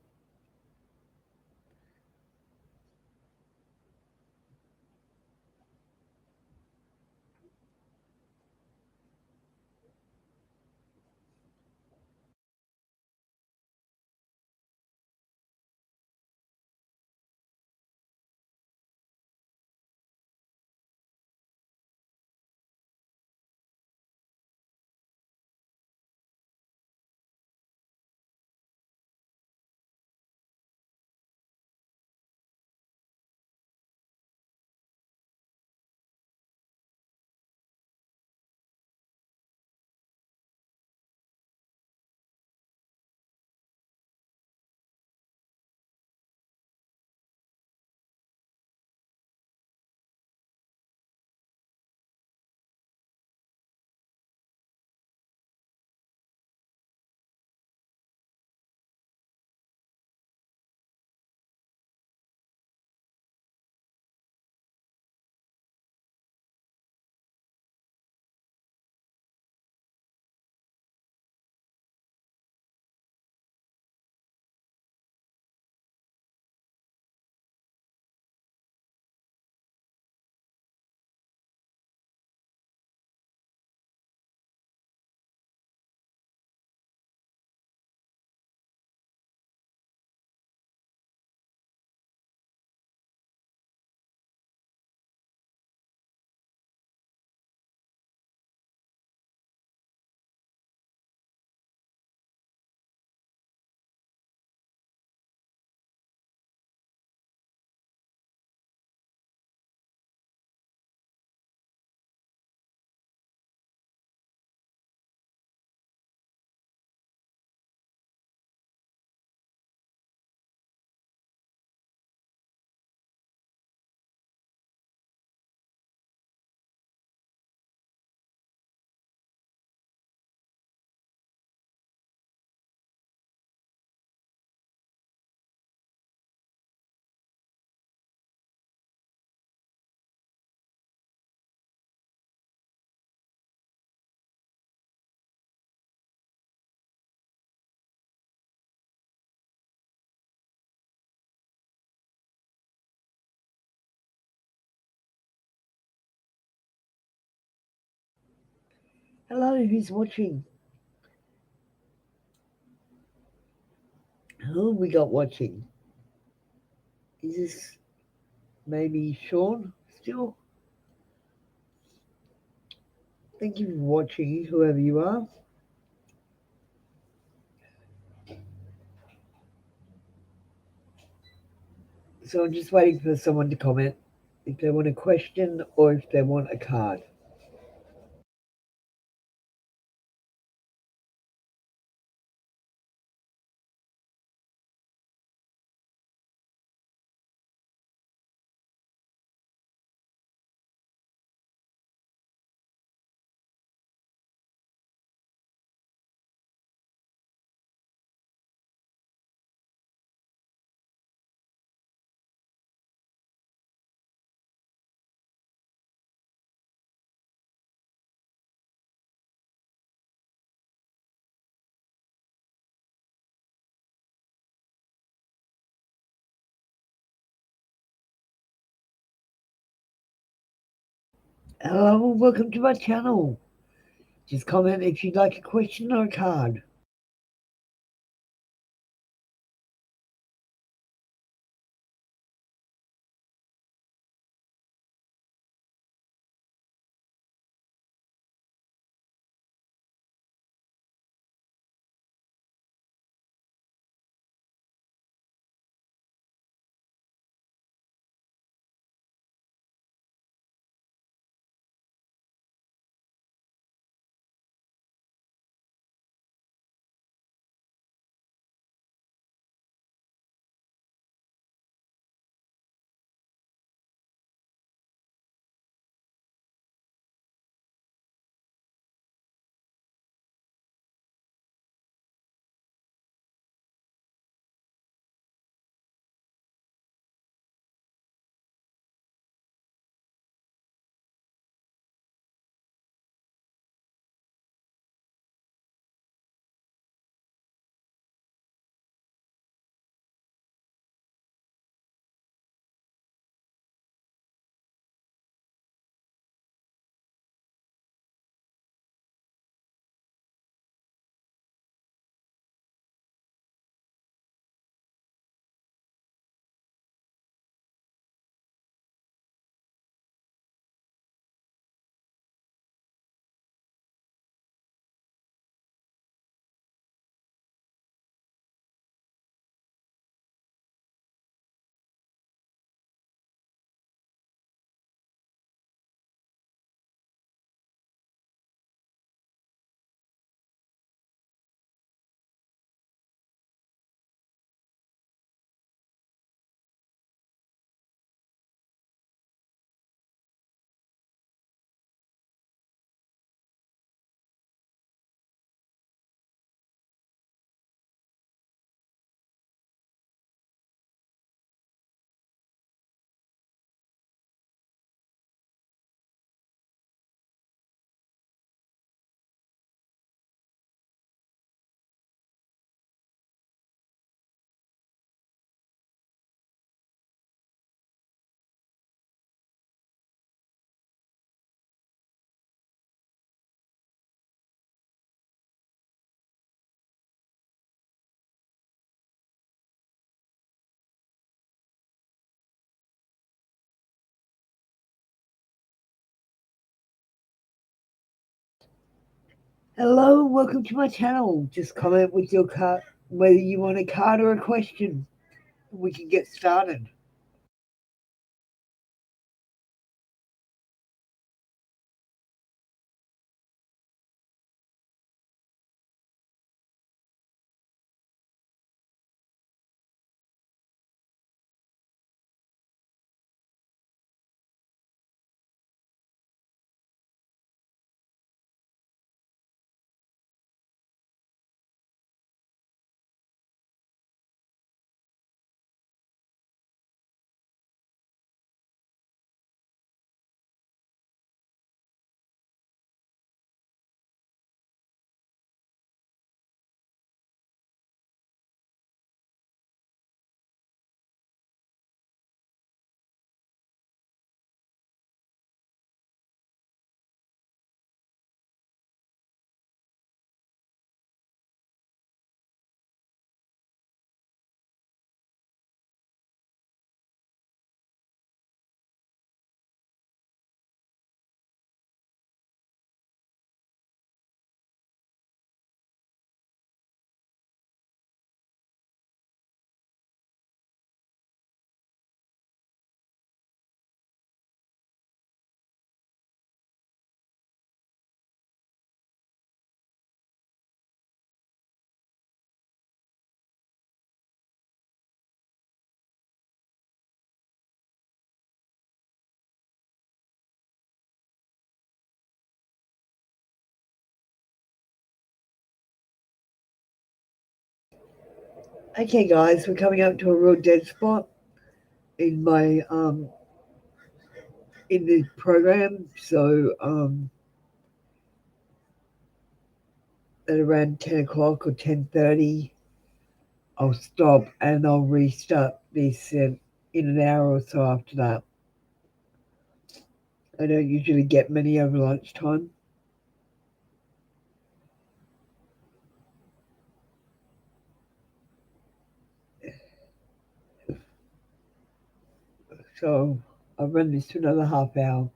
S1: Hello, who's watching? Who we got watching? Is this maybe Sean still? Thank you for watching, whoever you are. So I'm just waiting for someone to comment if they want a question or if they want a card. Hello, welcome to my channel. Just comment if you'd like a question or a card. Hello, welcome to my channel. Just comment with your card, whether you want a card or a question. We can get started. Okay, guys, we're coming up to a real dead spot in my in the program. So at around 10 o'clock or 10:30, I'll stop and I'll restart this in an hour or so after that. I don't usually get many over lunchtime. So I'll run this for another half hour.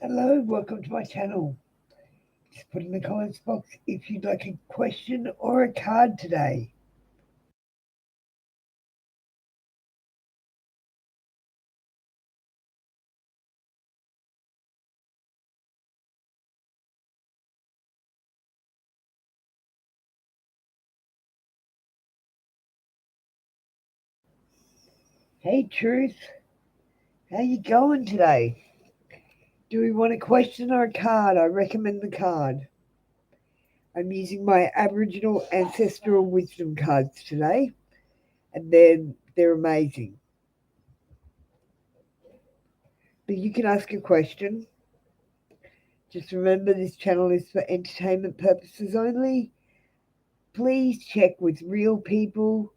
S1: Hello, welcome to my channel. Just put in the comments box if you'd like a question or a card today. Hey Truth, how you going today? Do we want a question or a card? I recommend the card. I'm using my Aboriginal ancestral wisdom cards today, and they're amazing. But you can ask a question. Just remember this channel is for entertainment purposes only. Please check with real people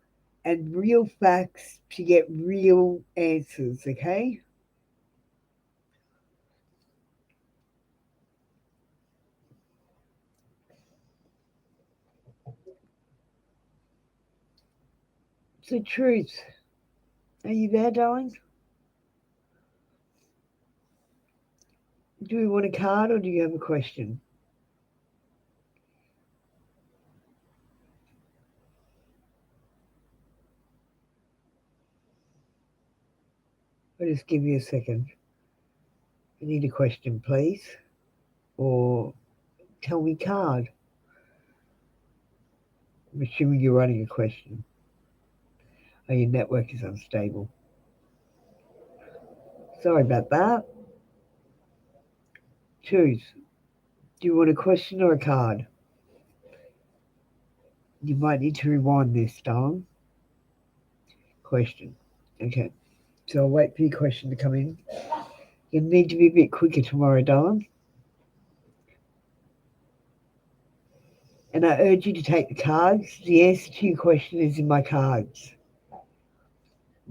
S1: and real facts to get real answers, okay? So, Truth, are you there, darling? Do we want a card or do you have a question? I'll just give you a second. I need a question, please. Or tell me card. I'm assuming you're running a question. Oh, your network is unstable. Sorry about that. Choose. Do you want a question or a card? You might need to rewind this, darling. Question. Okay. So I'll wait for your question to come in. You'll need to be a bit quicker tomorrow, darling. And I urge you to take the cards. The answer to your question is in my cards.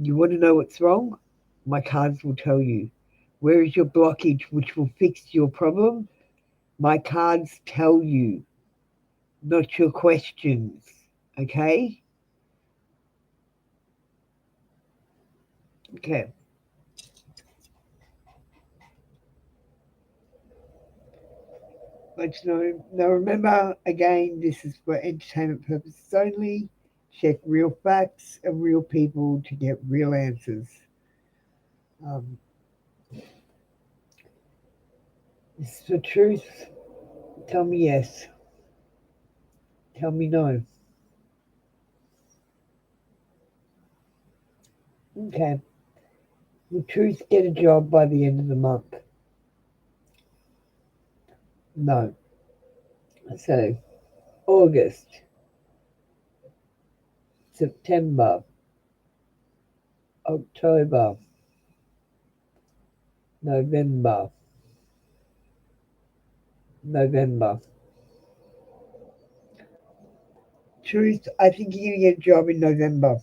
S1: You want to know what's wrong? My cards will tell you. Where is your blockage which will fix your problem? My cards tell you, not your questions. Okay? Okay. But now remember, again, this is for entertainment purposes only. Check real facts and real people to get real answers. Um, this is the truth. Tell me yes. Tell me no. Okay. Will truth get a job by the end of the month? No. So, August, September, October, November, November. Truth, I think you're going to get a job in November.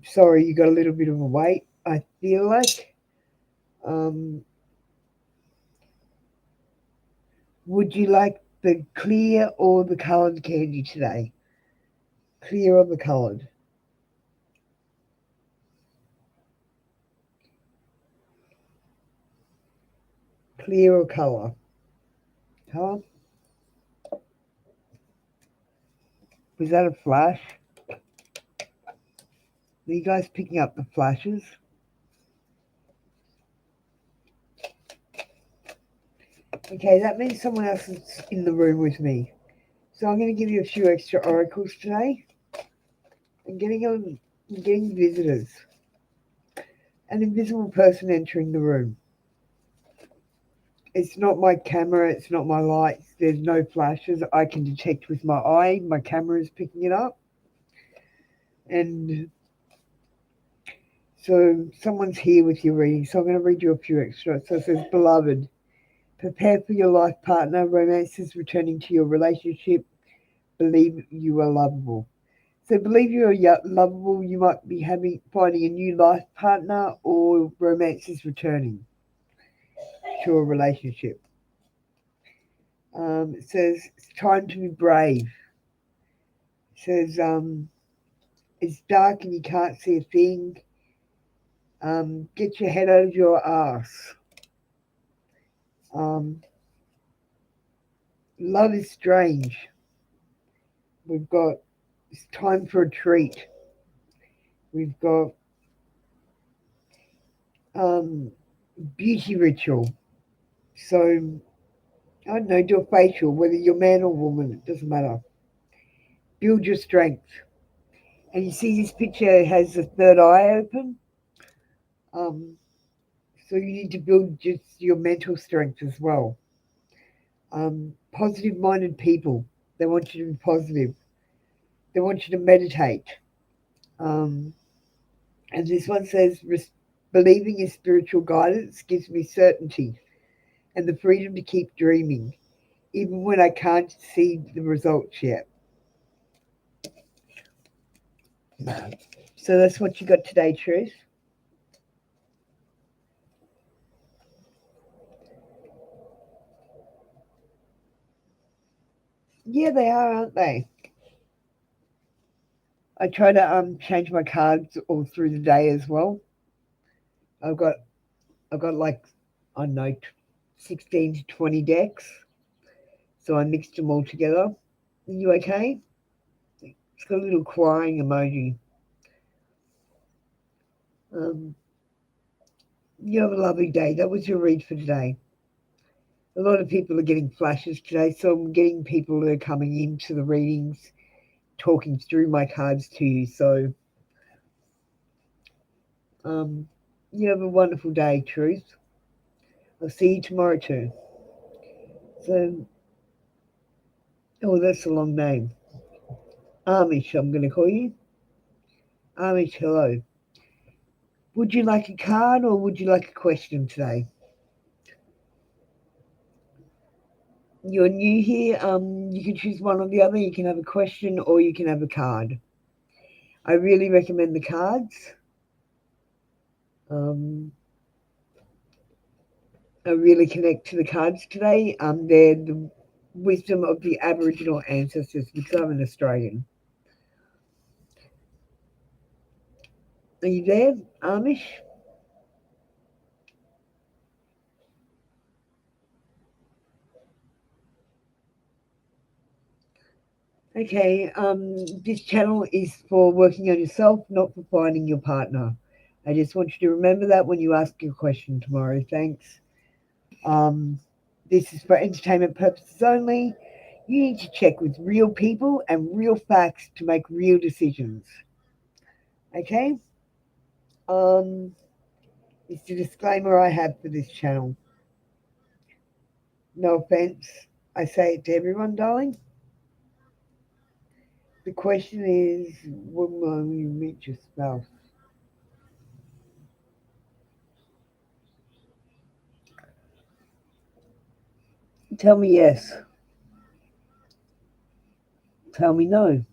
S1: Sorry, you got a little bit of a wait, I feel like. Um, would you like the clear or the coloured candy today? Clear or the coloured? Clear or colour? Colour? Was that a flash? Are you guys picking up the flashes? Okay, that means someone else is in the room with me. So I'm going to give you a few extra oracles today. I'm getting visitors. An invisible person entering the room. It's not my camera, it's not my lights, there's no flashes. I can detect with my eye, my camera is picking it up. And so someone's here with your reading. So I'm going to read you a few extra. So it says, Beloved, prepare for your life partner. Romance is returning to your relationship. Believe you are lovable. So believe you are lovable. You might be finding a new life partner, or romance is returning to a relationship. It says it's time to be brave. It says it's dark and you can't see a thing. Get your head out of your ass. Love is strange. We've got it's time for a treat. We've got beauty ritual. So I don't know, do a facial, whether you're man or woman, it doesn't matter. Build your strength. And you see this picture has the third eye open. Um, so you need to build just your mental strength as well. Positive minded people, they want you to be positive. They want you to meditate. Um, and this one says, believing in spiritual guidance gives me certainty and the freedom to keep dreaming, even when I can't see the results yet. So that's what you got today, Truth. Yeah, they are, aren't they? I try to change my cards all through the day as well. I've got like I don't know 16 to 20 decks, so I mixed them all together. Are you okay? It's got a little crying emoji. Um, you have a lovely day. That was your read for today. A lot of people are getting flashes today, so I'm getting people that are coming into the readings, talking through my cards to you. So um, you have a wonderful day, Truth. I'll see you tomorrow too. So, oh, that's a long name. Amish, I'm going to call you. Amish, hello. Would you like a card or would you like a question today? You're new here. You can choose one or the other. You can have a question or you can have a card. I really recommend the cards. Um, I really connect to the cards today. They're the wisdom of the Aboriginal ancestors because I'm an Australian. Are you there, Amish? Okay, this channel is for working on yourself, not for finding your partner. I just want you to remember that when you ask your question tomorrow. Thanks. Um, this is for entertainment purposes only. You need to check with real people and real facts to make real decisions. Okay? It's the disclaimer I have for this channel. No offense. I say it to everyone, darling. The question is, when will you meet your spouse? Tell me yes. Tell me no.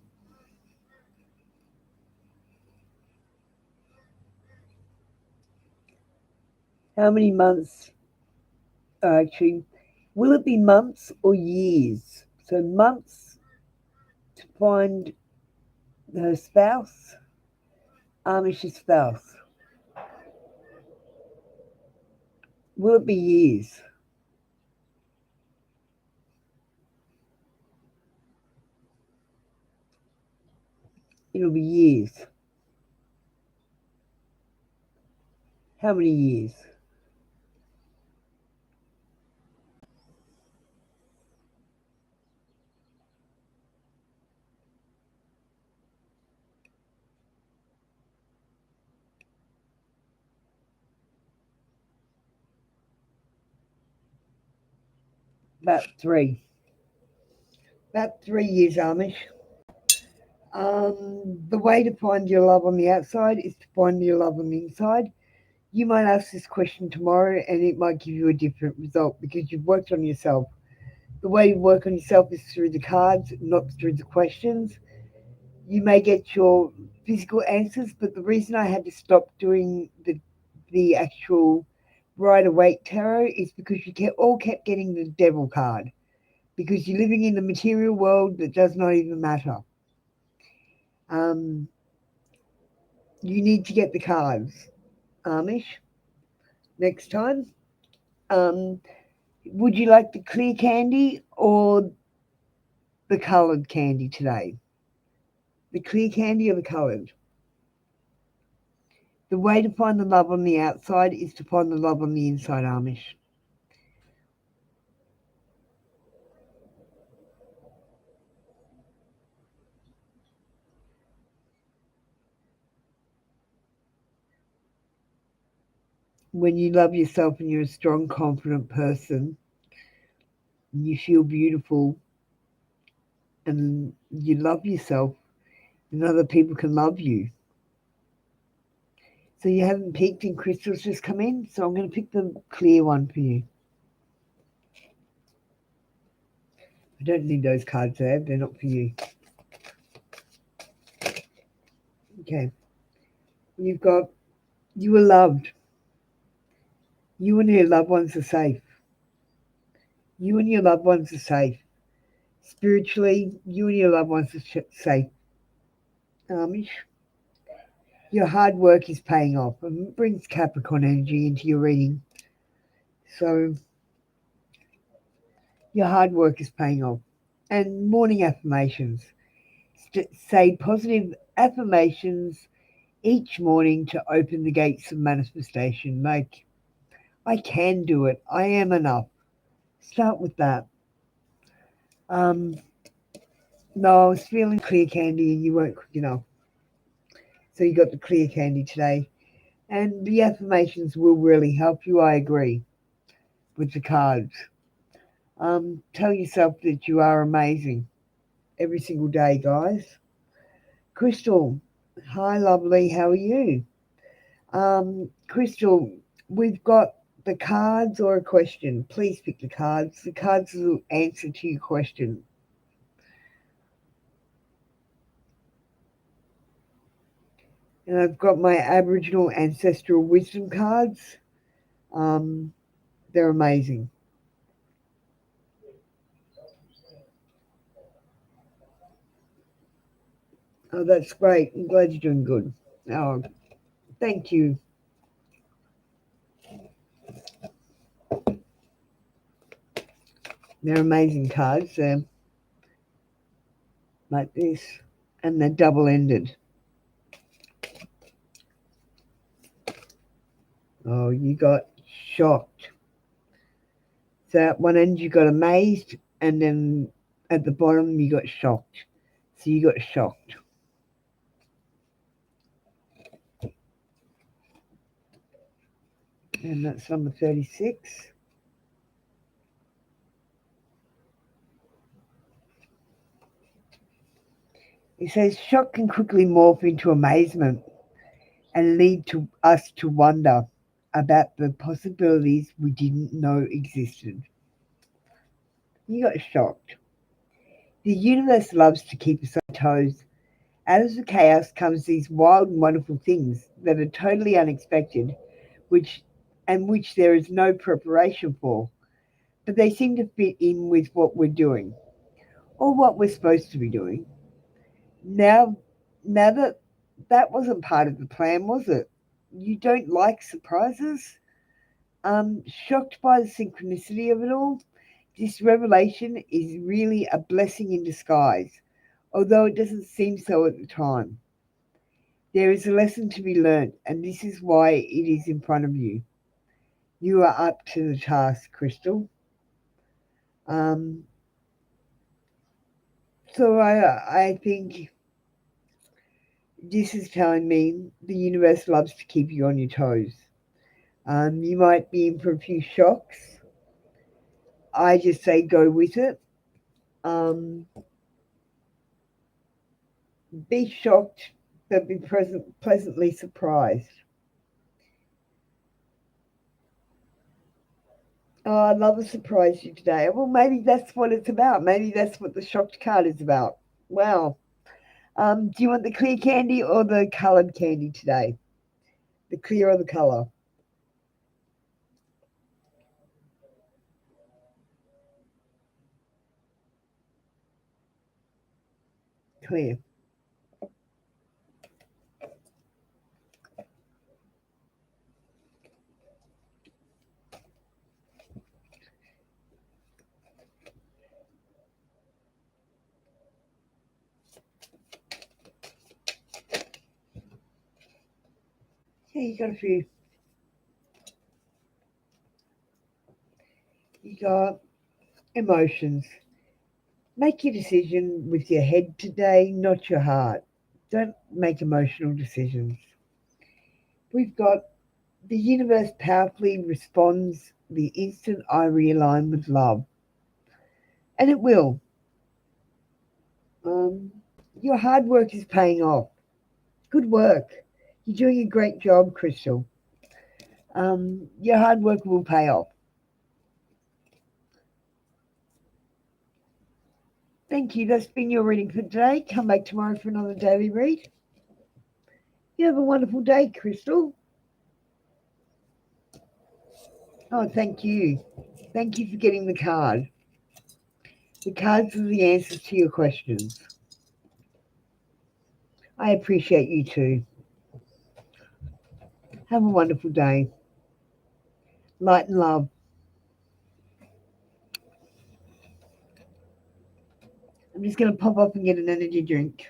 S1: How many months? Actually, will it be months or years? So months to find her spouse, Amish's spouse. Will it be years? It'll be years. How many years? About three. About 3 years, Amish. The way to find your love on the outside is to find your love on the inside. You might ask this question tomorrow and it might give you a different result because you've worked on yourself. The way you work on yourself is through the cards, not through the questions. You may get your physical answers, but the reason I had to stop doing the actual Rider Waite tarot is because you all kept getting the devil card because you're living in the material world that does not even matter. Um, you need to get the cards. Amish, next time. Um, would you like the clear candy or the coloured candy today? The clear candy or the coloured? The way to find the love on the outside is to find the love on the inside, Amish. When you love yourself and you're a strong, confident person, and you feel beautiful and you love yourself, and other people can love you. So you haven't picked and Crystal's just come in, so I'm going to pick the clear one for you. I don't need those cards there, they're not for you. Okay. You've got, you are loved. You and your loved ones are safe. You and your loved ones are safe. Spiritually, you and your loved ones are safe. Amish, your hard work is paying off and brings Capricorn energy into your reading. So your hard work is paying off. And morning affirmations. Say positive affirmations each morning to open the gates of manifestation. Like, I can do it. I am enough. Start with that. No, I was feeling clear candy and you weren't quick enough. So you got the clear candy today. And the affirmations will really help you, I agree, with the cards. Tell yourself that you are amazing every single day, guys. Crystal, hi, lovely. How are you? Crystal, we've got the cards or a question. Please pick the cards. The cards will answer to your question. And I've got my Aboriginal ancestral wisdom cards. They're amazing. Oh, that's great. I'm glad you're doing good. Oh, thank you. They're amazing cards. They're like this, and they're double-ended. Oh, you got shocked. So at one end you got amazed, and then at the bottom you got shocked. So you got shocked. And that's number 36. It says shock can quickly morph into amazement and lead to us to wonder about the possibilities we didn't know existed. You got shocked. The universe loves to keep us on toes. Out of the chaos comes these wild and wonderful things that are totally unexpected, which there is no preparation for, but they seem to fit in with what we're doing or what we're supposed to be doing. Now, now that wasn't part of the plan, was it? You don't like surprises? Shocked by the synchronicity of it all? This revelation is really a blessing in disguise, although it doesn't seem so at the time. There is a lesson to be learnt, and this is why it is in front of you. You are up to the task, Crystal. Um, so I think this is telling me the universe loves to keep you on your toes. You might be in for a few shocks. I just say go with it. Um, be shocked, but be pleasantly surprised. Oh, I'd love to surprise you today. Well, maybe that's what it's about. Maybe that's what the shocked card is about. Wow. Do you want the clear candy or the coloured candy today? The clear or the colour? Clear. Yeah, you got a few. You got emotions. Make your decision with your head today, not your heart. Don't make emotional decisions. We've got the universe powerfully responds the instant I realign with love. And it will. Um, your hard work is paying off. Good work. You're doing a great job, Crystal. Your hard work will pay off. Thank you. That's been your reading for today. Come back tomorrow for another daily read. You have a wonderful day, Crystal. Oh, thank you. Thank you for getting the card. The cards are the answers to your questions. I appreciate you too. Have a wonderful day. Light and love. I'm just going to pop up and get an energy drink.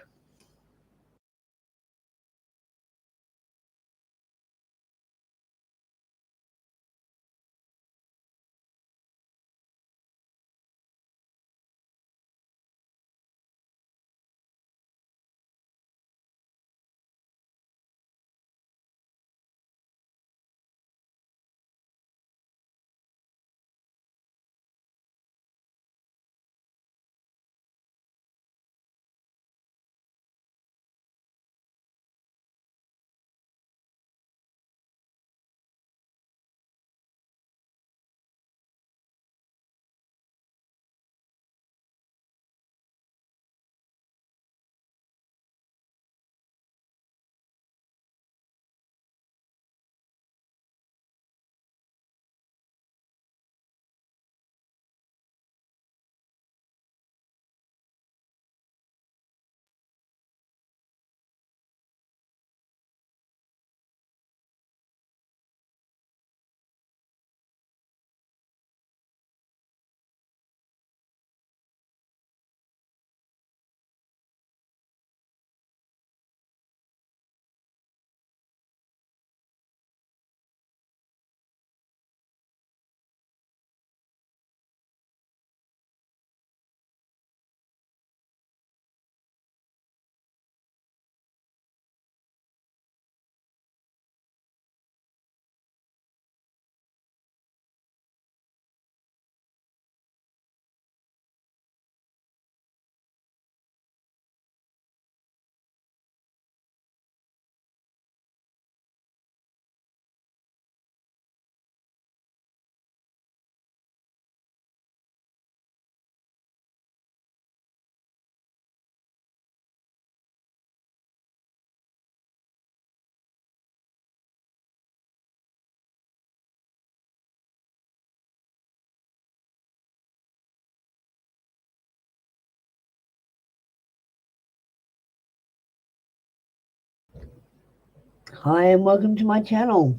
S1: Hi and welcome to my channel.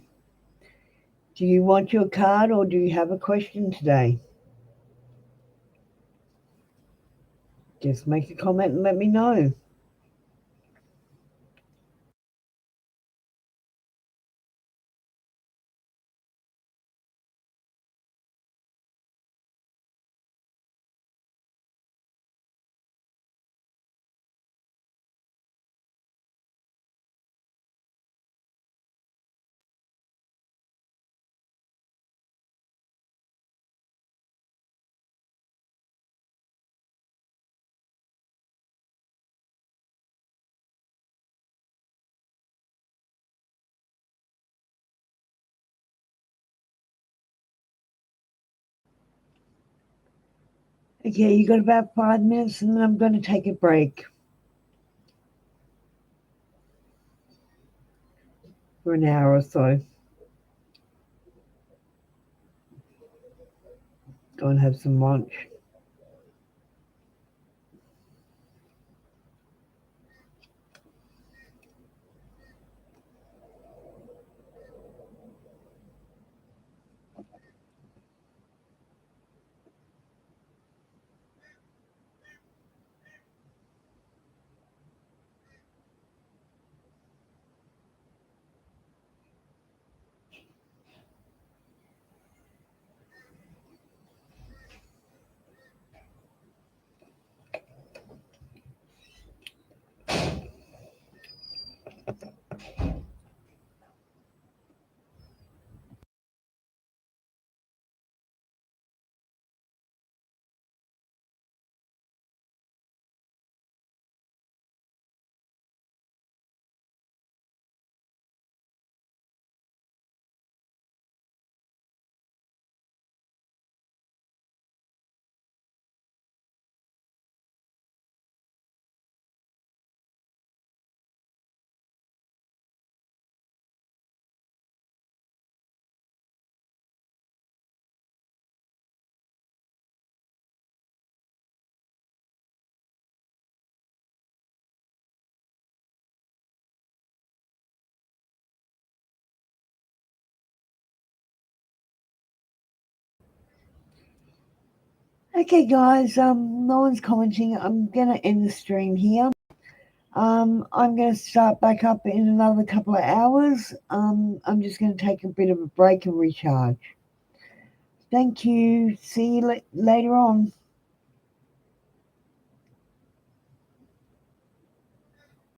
S1: Do you want your card or do you have a question today? Just make a comment and let me know. Okay, you got about 5 minutes and then I'm going to take a break for an hour or so. Go and have some lunch. Okay, guys. No one's commenting. I'm gonna end the stream here. I'm gonna start back up in another couple of hours. I'm just gonna take a bit of a break and recharge. Thank you. See you later on.